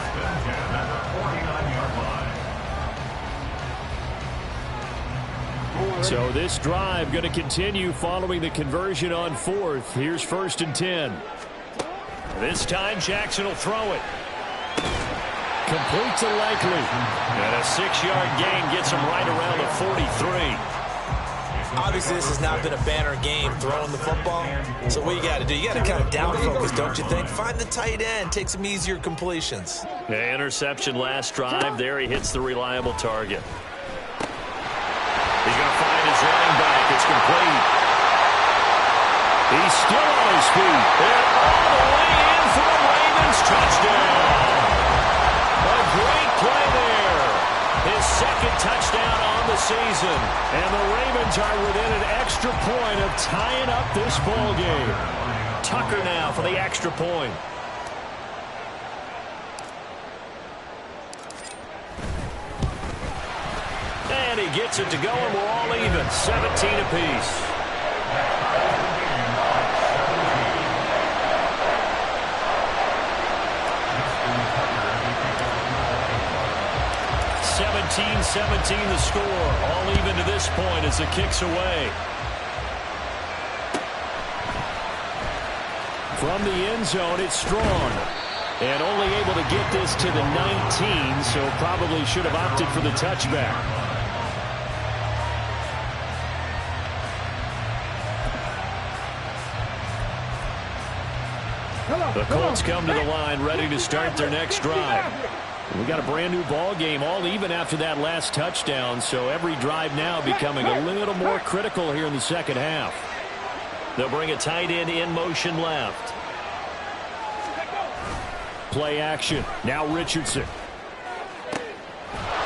Speaker 5: So this drive going to continue following the conversion on 4th. Here's 1st and 10.
Speaker 2: This time, Jackson will throw it.
Speaker 5: Complete to Likely.
Speaker 2: And a 6-yard gain gets him right around the 43.
Speaker 3: Obviously, this has not been a banner game throwing the football. So what you got to do, you got to kind of down focus, don't you think? Find the tight end, take some easier completions.
Speaker 2: Yeah, interception last drive. There he hits the reliable target. He's going to find his running back. It's complete. He's still on his feet. And all the way in for a Ravens touchdown. A great play there. His 2nd touchdown on the season. And the Ravens are within an extra point of tying up this ball game. Tucker now for the extra point. And he gets it to go, and we're all even. 17 apiece. (17-17) the score. All even to this point as the kick's away.
Speaker 5: From the end zone, it's Strong. And only able to get this to the 19, so probably should have opted for the touchback.
Speaker 2: The Colts come to the line ready to start their next drive.
Speaker 5: We got a brand new ball game, all even after that last touchdown, so every drive now becoming a little more critical here in the second half.
Speaker 2: They'll bring a tight end in motion left.
Speaker 5: Play action. Now Richardson.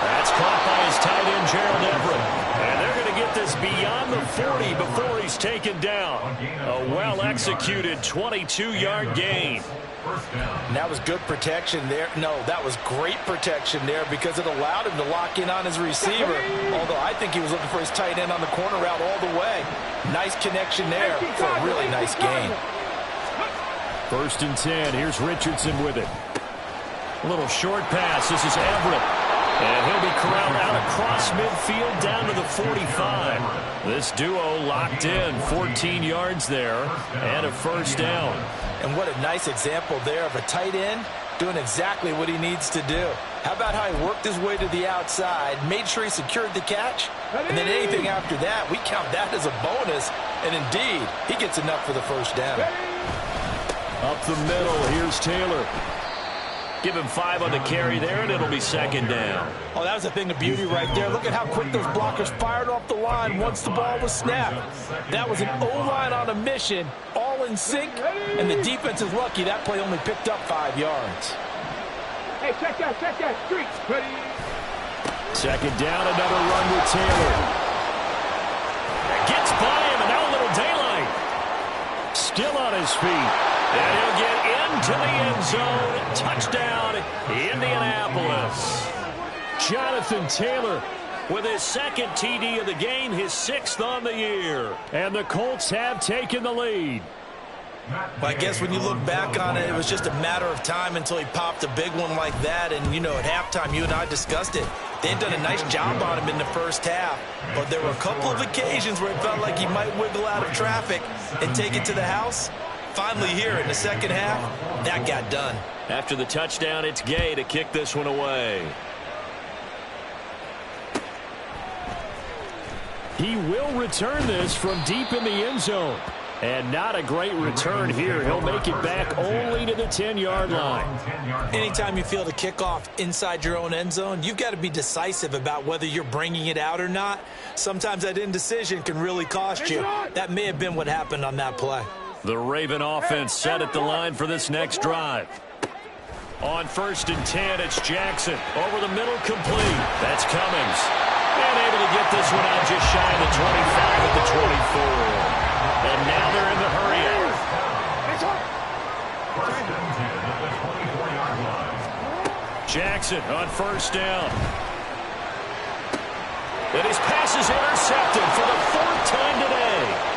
Speaker 2: That's caught by his tight end, Gerald Everett. And they're going to get this beyond the 40 before he's taken down. A well-executed 22-yard gain.
Speaker 4: First down.
Speaker 3: And that was good protection there. No, that was great protection there because it allowed him to lock in on his receiver. Although I think he was looking for his tight end on the corner route all the way. Nice connection there for a really nice gain.
Speaker 5: First and 10. Here's Richardson with it. A little short pass. This is Everett. And he'll be corralled out across midfield down to the 45. This duo locked in. 14 yards there and a first down.
Speaker 3: And what a nice example there of a tight end doing exactly what he needs to do. How about how he worked his way to the outside, made sure he secured the catch, and then anything after that, we count that as a bonus. And indeed, he gets enough for the first down.
Speaker 5: Up the middle, here's Taylor. Give him 5 on the carry there, and it'll be second down.
Speaker 3: Oh, that was a thing of beauty right there. Look at how quick those blockers fired off the line once the ball was snapped. That was an O-line on a mission, all in sync, and the defense is lucky that play only picked up 5 yards.
Speaker 1: Hey, check that, street. Ready?
Speaker 5: Second down, another run with Taylor. Gets by him, and now a little daylight. Still on his feet. And he'll get into the end zone. Touchdown, Indianapolis. Jonathan Taylor with his second TD of the game, his 6th on the year. And the Colts have taken the lead.
Speaker 3: Well, I guess when you look back on it, it was just a matter of time until he popped a big one like that. And, you know, at halftime, you and I discussed it. They had done a nice job on him in the first half. But there were a couple of occasions where it felt like he might wiggle out of traffic and take it to the house. Finally here in the second half, that got done.
Speaker 5: After the touchdown, it's Gay to kick this one away. He will return this from deep in the end zone. And not a great return here. He'll make it back only to the 10-yard line.
Speaker 3: Anytime you feel the kickoff inside your own end zone, you've got to be decisive about whether you're bringing it out or not. Sometimes that indecision can really cost you. That may have been what happened on that play.
Speaker 5: The Raven offense set at the line for this next drive. On first and 10, it's Jackson. Over the middle, complete. That's Cummings. And able to get this one out just shy of the 25 at the 24. And now they're in the hurry out. Jackson on first down. And his pass is intercepted for the 4th time today.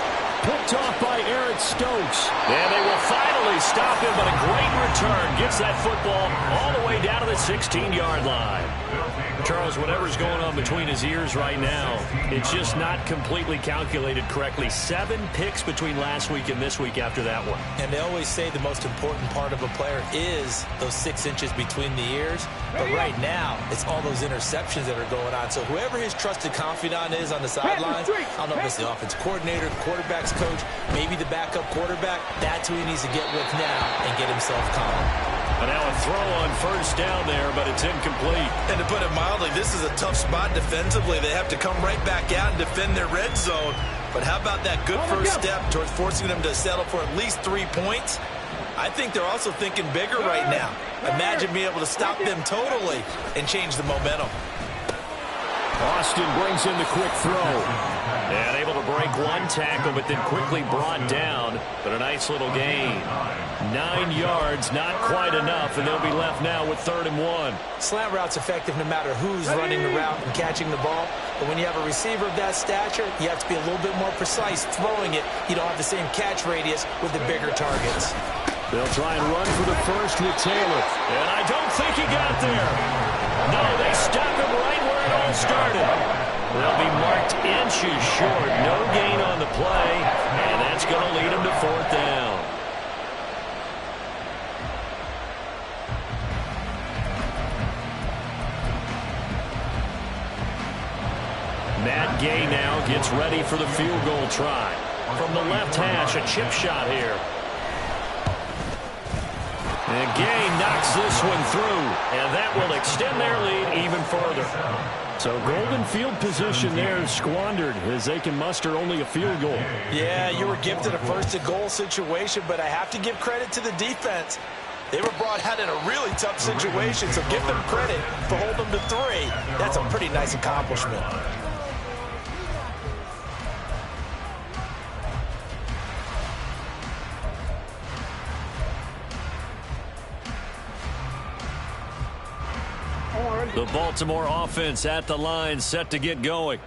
Speaker 5: Picked off by Eric Stokes. And they will finally stop him, but a great return. Gets that football all the way down to the 16-yard line. Charles, whatever's going on between his ears right now, it's just not completely calculated correctly. 7 picks between last week and this week after that one.
Speaker 3: And they always say the most important part of a player is those 6 inches between the ears. But right now, it's all those interceptions that are going on. So whoever his trusted confidant is on the sidelines, I don't know if it's the offensive coordinator, the quarterback's coach, maybe the backup quarterback, that's who he needs to get with now and get himself calm.
Speaker 5: And now a throw on first down there, but it's incomplete.
Speaker 3: And to put it mildly, this is a tough spot defensively. They have to come right back out and defend their red zone. But how about that good first step towards forcing them to settle for at least 3 points? I think they're also thinking bigger right now. Imagine being able to stop them totally and change the momentum.
Speaker 5: Austin brings in the quick throw. And able to break one tackle, but then quickly brought down. But a nice little gain. 9 yards, not quite enough, and they'll be left now with 3rd and 1.
Speaker 3: Slant route's effective no matter who's running the route and catching the ball. But when you have a receiver of that stature, you have to be a little bit more precise throwing it. You don't have the same catch radius with the bigger targets.
Speaker 5: They'll try and run for the first with Taylor. And I don't think he got there. No, they stop him right where it all started. They'll be marked inches short. No gain on the play. And that's going to lead them to 4th down. Matt Gay now gets ready for the field goal try. From the left hash, a chip shot here. And Gay knocks this one through, and that will extend their lead even further. So golden field position there squandered as they can muster only a field goal.
Speaker 3: Yeah, you were gifted a first-to-goal situation, but I have to give credit to the defense. They were brought out in a really tough situation, so give them credit for holding them to 3. That's a pretty nice accomplishment.
Speaker 2: The Baltimore offense at the line, set to get going.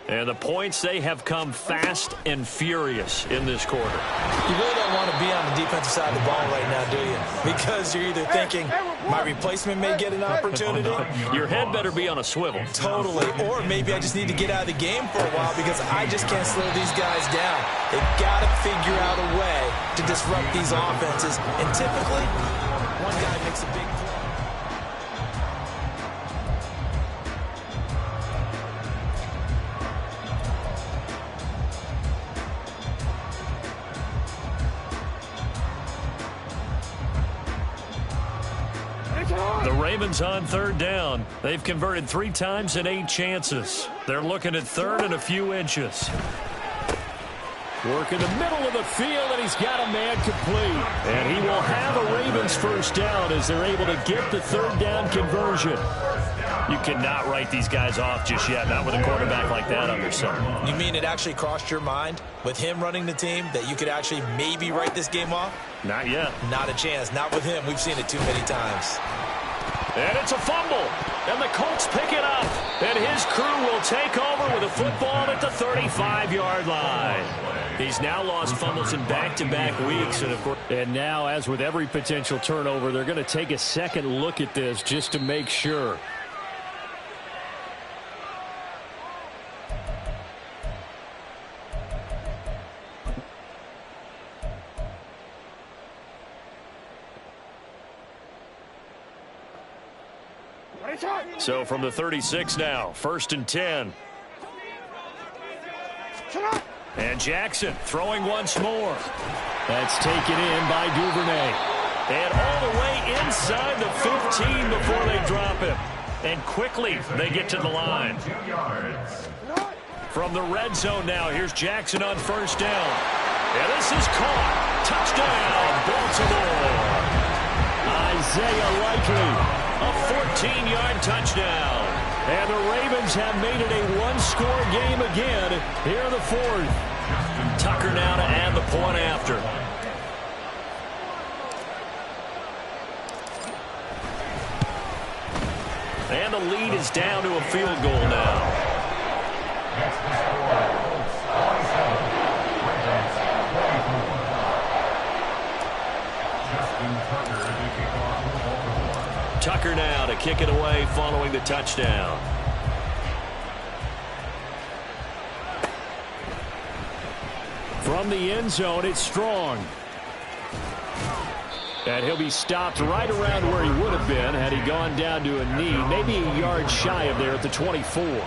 Speaker 2: And the points, they have come fast and furious in this quarter.
Speaker 3: You really don't want to be on the defensive side of the ball right now, do you? Because you're either thinking, my replacement may get an opportunity.
Speaker 2: Your head better be on a swivel.
Speaker 3: Totally. Or maybe I just need to get out of the game for a while because I just can't slow these guys down. They've got to figure out a way to disrupt these offenses. And typically, one guy makes a big play.
Speaker 2: The Ravens on third down. They've converted 3 times in 8 chances. They're looking at third and a few inches. Work in the middle of the field, and he's got a man complete. And he will have a Ravens first down as they're able to get the third down conversion. You cannot write these guys off just yet, not with a quarterback like that under center.
Speaker 3: You mean it actually crossed your mind with him running the team that you could actually maybe write this game off?
Speaker 2: Not yet.
Speaker 3: Not a chance. Not with him. We've seen it too many times.
Speaker 2: And it's a fumble. And the Colts pick it up. And his crew will take over with a football at the 35-yard line. He's now lost fumbles in back-to-back weeks. And now, as with every potential turnover, they're going to take a second look at this just to make sure. So from the 36 now, 1st and 10. And Jackson throwing once more. That's taken in by Duvernay. And all the way inside the 15 before they drop him. And quickly they get to the line. From the red zone now, here's Jackson on first down. And this is caught. Touchdown, Baltimore. Isaiah Likely. A 14-yard touchdown. And the Ravens have made it a one-score game again here in the 4th. Tucker now to add the point after. And the lead is down to a field goal now. Tucker now to kick it away following the touchdown. From the end zone, it's Strong. And he'll be stopped right around where he would have been had he gone down to a knee, maybe a yard shy of there at the 24.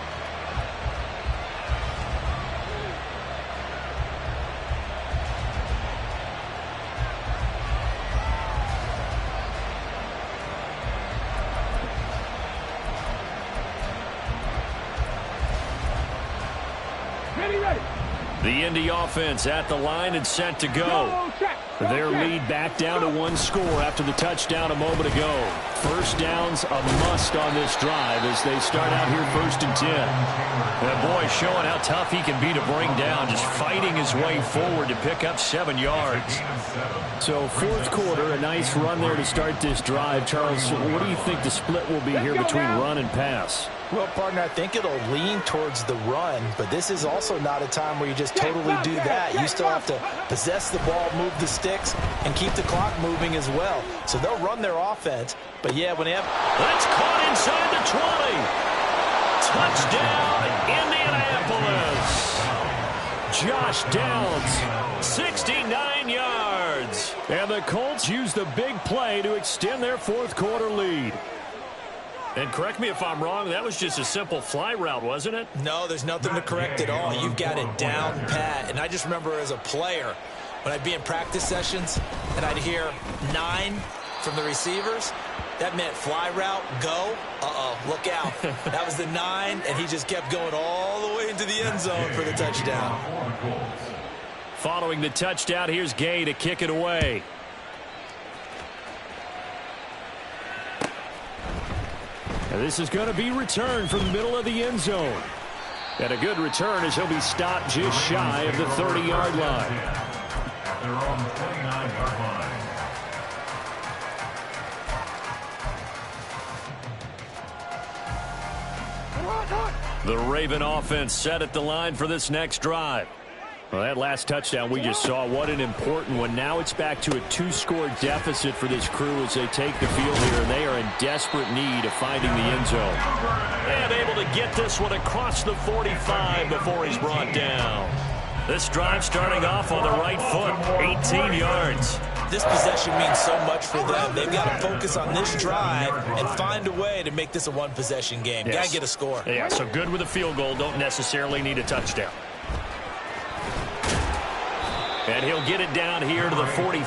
Speaker 2: The Indy offense at the line and set to go. Their lead back down to 1 score after the touchdown a moment ago. First down's a must on this drive as they start out here 1st and 10. That boy showing how tough he can be to bring down, just fighting his way forward to pick up 7 yards. So 4th quarter, a nice run there to start this drive. Charles, what do you think the split will be here between run and pass?
Speaker 3: Well, partner, I think it'll lean towards the run, but this is also not a time where you just totally do that. You still have to possess the ball, move the sticks, and keep the clock moving as well. So they'll run their offense, but yeah, when they have...
Speaker 2: That's caught inside the 20. Touchdown, Indianapolis. Josh Downs, 69 yards. And the Colts use the big play to extend their 4th quarter lead. And correct me if I'm wrong, that was just a simple fly route, wasn't it?
Speaker 3: No, there's nothing to correct at all. You've got it down pat. And I just remember as a player, when I'd be in practice sessions and I'd hear 9 from the receivers, that meant fly route, go, look out. That was the 9, and he just kept going all the way into the end zone for the touchdown.
Speaker 2: Following the touchdown, here's Gay to kick it away. And this is going to be returned from the middle of the end zone. And a good return as he'll be stopped just shy of the 30-yard line.
Speaker 4: They're on the 29-yard line.
Speaker 2: The Raven offense set at the line for this next drive. Well, that last touchdown we just saw, what an important one. Now it's back to a 2-score deficit for this crew as they take the field here, and they are in desperate need of finding the end zone.
Speaker 5: And able to get this one across the 45 before he's brought down. This drive starting off on the right foot, 18 yards.
Speaker 3: This possession means so much for them. They've got to focus on this drive and find a way to make this a one-possession game.
Speaker 2: Yes.
Speaker 3: Got to get a score.
Speaker 2: Yeah, so good with a field goal. Don't necessarily need a touchdown. And he'll get it down here to the 43.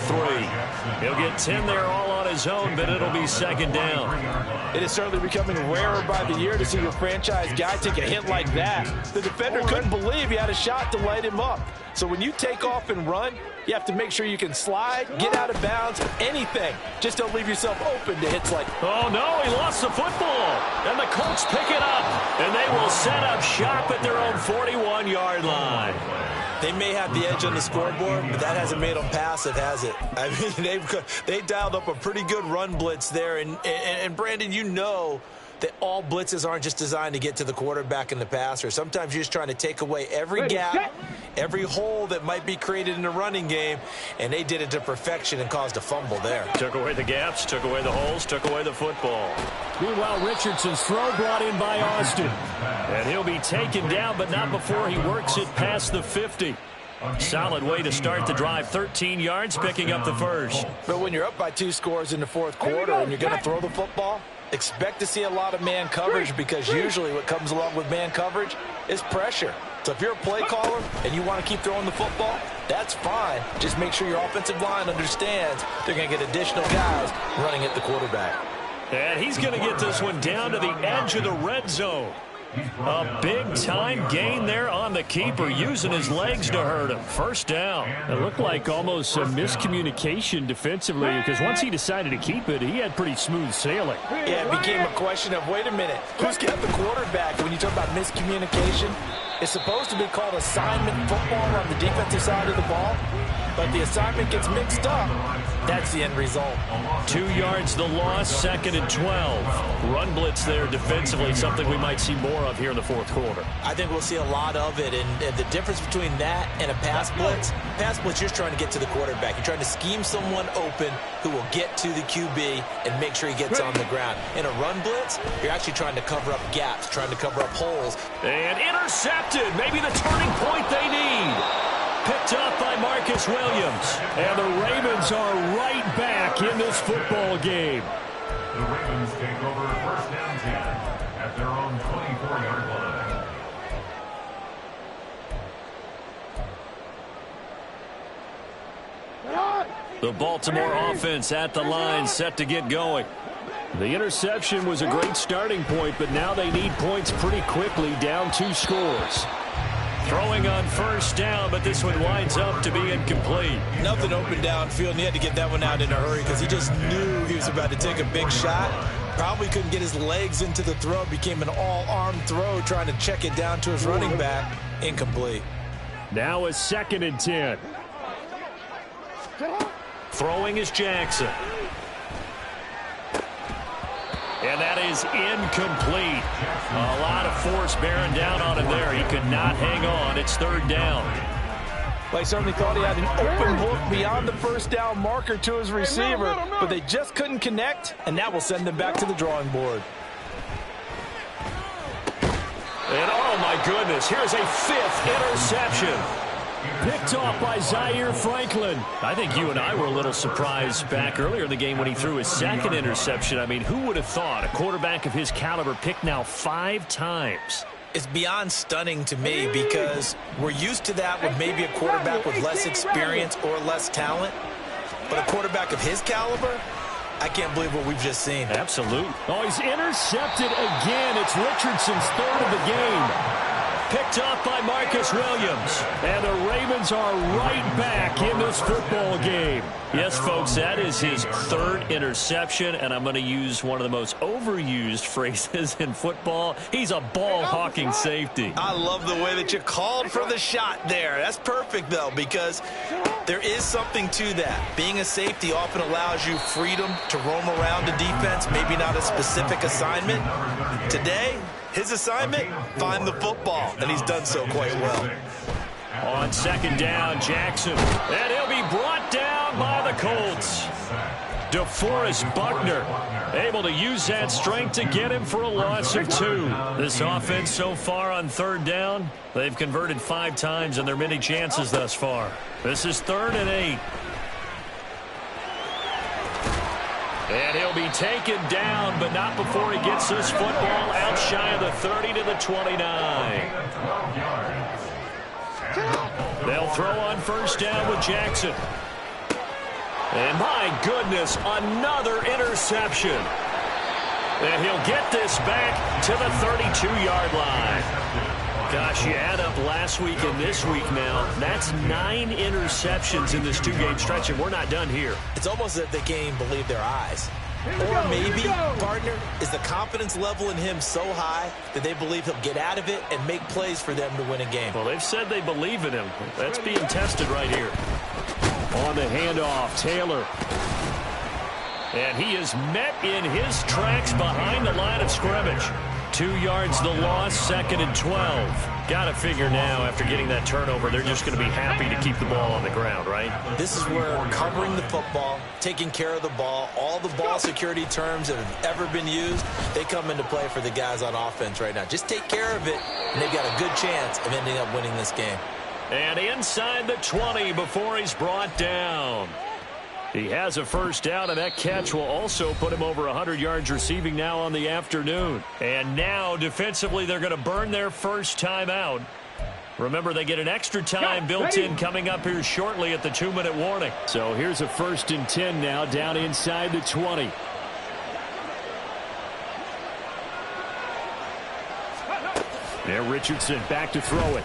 Speaker 2: He'll get 10 there all on his own, but it'll be second down.
Speaker 3: It is certainly becoming rarer by the year to see your franchise guy take a hit like that. The defender couldn't believe he had a shot to light him up. So when you take off and run, you have to make sure you can slide, get out of bounds, anything. Just don't leave yourself open to hits like that.
Speaker 2: Oh, no, he lost the football. And the Colts pick it up. And they will set up shop at their own 41-yard line.
Speaker 3: They may have the edge on the scoreboard, but that hasn't made them passive, has it? I mean, they dialed up a pretty good run blitz there. And Brandon, you know that all blitzes aren't just designed to get to the quarterback and the passer. Sometimes you're just trying to take away every gap, every hole that might be created in the running game, and they did it to perfection and caused a fumble there.
Speaker 2: Took away the gaps, took away the holes, took away the football. Meanwhile, Richardson's throw brought in by Austin. And he'll be taken down, but not before he works it past the 50. Solid way to start the drive. 13 yards, picking up the first.
Speaker 3: But when you're up by 2 scores in the fourth quarter and you're going to throw the football, expect to see a lot of man coverage, because usually what comes along with man coverage is pressure. So if you're a play caller and you want to keep throwing the football, that's fine. Just make sure your offensive line understands they're going to get additional guys running at the quarterback.
Speaker 2: And he's going to get this one down to the edge of the red zone. A big-time gain there on the keeper, using his legs to hurt him. First down. It looked like almost a miscommunication defensively, because once he decided to keep it, he had pretty smooth sailing.
Speaker 3: Yeah, it became a question of, wait a minute, who's got the quarterback? When you talk about miscommunication, it's supposed to be called assignment football on the defensive side of the ball, but the assignment gets mixed up. That's the end result.
Speaker 2: 2 yards the loss, 2nd and 12. Run blitz there defensively, something we might see more of here in the fourth quarter.
Speaker 3: I think we'll see a lot of it, and the difference between that and a pass blitz, you're trying to get to the quarterback. You're trying to scheme someone open who will get to the QB and make sure he gets on the ground. In a run blitz, you're actually trying to cover up gaps, trying to cover up holes.
Speaker 2: And intercepted, maybe the turning point they need. Picked up by Marcus Williams. And the Ravens are right back in this football game.
Speaker 4: The Ravens take over first down 10 at their own 24-yard line.
Speaker 2: The Baltimore offense at the line, set to get going. The interception was a great starting point, but now they need points pretty quickly, down 2 scores. Throwing on first down, but this one winds up to be incomplete.
Speaker 3: Nothing open downfield, and he had to get that one out in a hurry because he just knew he was about to take a big shot. Probably couldn't get his legs into the throw. Became an all-arm throw, trying to check it down to his running back. Incomplete.
Speaker 2: Now a 2nd and 10. Throwing is Jackson. And that is incomplete. A lot of force bearing down on him there. He could not hang on. It's 3rd down.
Speaker 3: Well, he certainly thought he had an open look beyond the first down marker to his receiver, but they just couldn't connect, and that will send them back to the drawing board.
Speaker 2: And oh my goodness, here's a 5th interception. Picked off by Zaire Franklin. I think you and I were a little surprised back earlier in the game when he threw his 2nd interception. I mean, who would have thought a quarterback of his caliber picked now 5 times?
Speaker 3: It's beyond stunning to me because we're used to that with maybe a quarterback with less experience or less talent. But a quarterback of his caliber, I can't believe what we've just seen.
Speaker 2: Absolutely. Oh, he's intercepted again. It's Richardson's 3rd of the game. Picked off by Marcus Williams. And the Ravens are right back in this football game. Yes, folks, that is his 3rd interception, and I'm going to use one of the most overused phrases in football. He's a ball-hawking safety.
Speaker 3: I love the way that you called for the shot there. That's perfect, though, because There is something to that. Being a safety often allows you freedom to roam around the defense, maybe not a specific assignment. Today, his assignment, find the football, and he's done so quite well.
Speaker 2: On second down, Jackson. And he'll be brought down by the Colts. DeForest Buckner able to use that strength to get him for a loss of 2. This offense so far on third down, they've converted 5 times in their many chances thus far. This is 3rd and 8. And he'll be taken down, but not before he gets this football out shy of the 30 to the 29. They'll throw on first down with Jackson. And my goodness, another interception. And he'll get this back to the 32-yard line. Gosh, you add up last week and this week now. That's 9 interceptions in this 2-game stretch, and we're not done here.
Speaker 3: It's almost as if they can't even believe their eyes. Or maybe, partner, is the confidence level in him so high that they believe he'll get out of it and make plays for them to win a game.
Speaker 2: Well, they've said they believe in him. That's being tested right here. On the handoff, Taylor. And he is met in his tracks behind the line of scrimmage. 2 yards the loss, 2nd and 12. Got to figure now, after getting that turnover, they're just going to be happy to keep the ball on the ground, right?
Speaker 3: This is where covering the football, taking care of the ball, all the ball security terms that have ever been used, they come into play for the guys on offense right now. Just take care of it, and they've got a good chance of ending up winning this game.
Speaker 2: And inside the 20 before he's brought down. He has a first down, and that catch will also put him over 100 yards receiving now on the afternoon. And now, defensively, they're going to burn their first time out. Remember, they get an extra time built in coming up here shortly at the 2-minute warning. So here's a 1st and 10 now down inside the 20. There, Richardson back to throw it.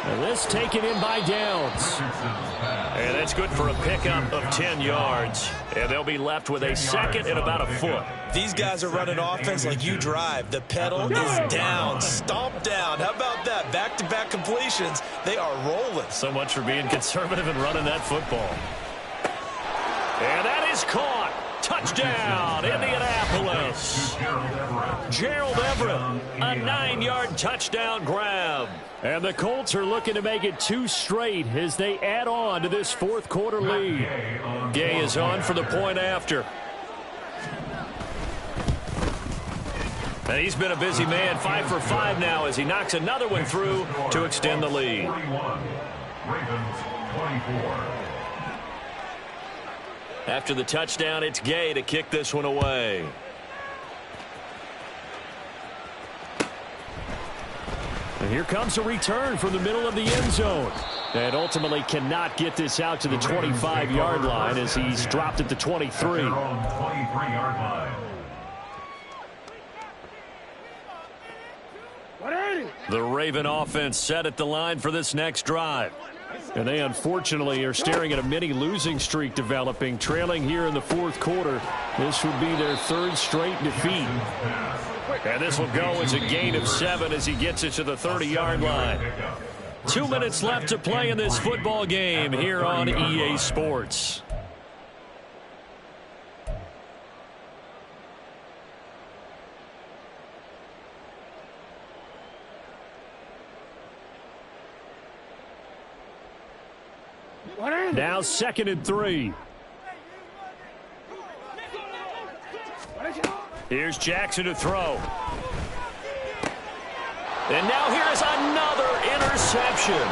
Speaker 2: And this taken in by Downs. And that's good for a pickup of 10 yards. And they'll be left with a 2nd and about a foot.
Speaker 3: These guys are running offense like you drive. The pedal is down, stomped down. How about that? Back-to-back completions. They are rolling.
Speaker 2: So much for being conservative and running that football. And that is caught. Touchdown, Indianapolis. Gerald Everett, a 9-yard touchdown grab. And the Colts are looking to make it 2 straight as they add on to this 4th quarter lead. Gay is on for the point after. And he's been a busy man, 5 for 5 now as he knocks another one through to extend the lead.
Speaker 4: Ravens 24.
Speaker 2: After the touchdown, it's Gay to kick this one away. And here comes a return from the middle of the end zone. And ultimately cannot get this out to the 25-yard line as he's dropped at the 23.
Speaker 4: 23-yard line.
Speaker 2: The Raven offense set at the line for this next drive. And they unfortunately are staring at a mini losing streak developing, trailing here in the 4th quarter. This would be their 3rd straight defeat. And this will go as a gain of 7 as he gets it to the 30-yard line. 2 minutes left to play in this football game here on EA Sports. Now 2nd and 3. Here's Jackson to throw. And now here's another interception.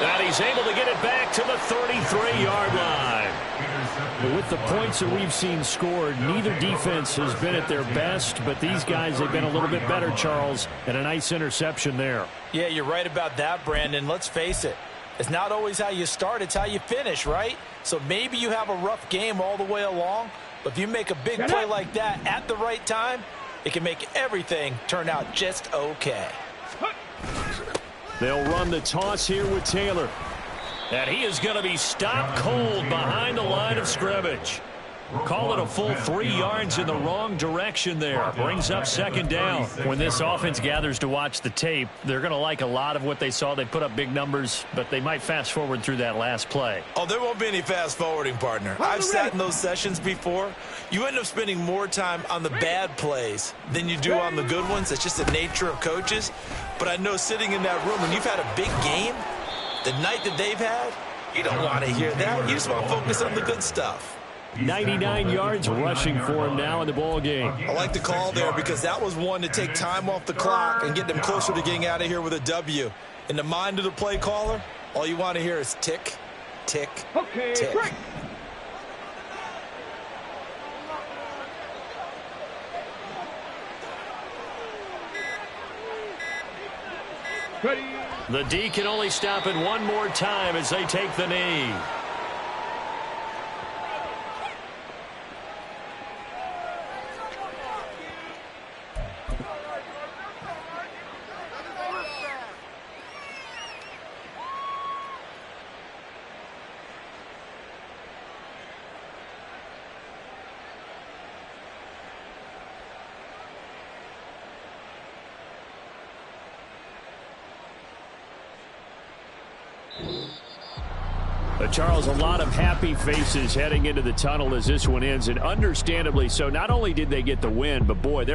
Speaker 2: And he's able to get it back to the 33-yard line. With the points that we've seen scored, neither defense has been at their best, but these guys have been a little bit better, Charles, and a nice interception there.
Speaker 3: Yeah, you're right about that, Brandon. Let's face it. It's not always how you start, it's how you finish, right? So maybe you have a rough game all the way along, but if you make a big play like that at the right time, it can make everything turn out just okay.
Speaker 2: They'll run the toss here with Taylor. And he is going to be stopped cold behind the line of scrimmage. Call it a full 3 yards in the wrong direction there. Brings up second down. When this offense gathers to watch the tape, they're going to like a lot of what they saw. They put up big numbers, but they might fast forward through that last play.
Speaker 3: Oh, there won't be any fast forwarding, partner. I've sat in those sessions before. You end up spending more time on the bad plays than you do on the good ones. It's just the nature of coaches. But I know sitting in that room, when you've had a big game, the night that they've had, you don't want to hear that. You just want to focus on the good stuff.
Speaker 2: 99 yards rushing for him now in the ball game.
Speaker 3: I like the call there because that was one to take time off the clock and get them closer to getting out of here with a W. In the mind of the play caller, all you want to hear is tick, tick, tick.
Speaker 1: Break. Ready.
Speaker 2: The D can only stop it one more time as they take the knee. Charles, a lot of happy faces heading into the tunnel as this one ends, and understandably so. Not only did they get the win, but boy, they're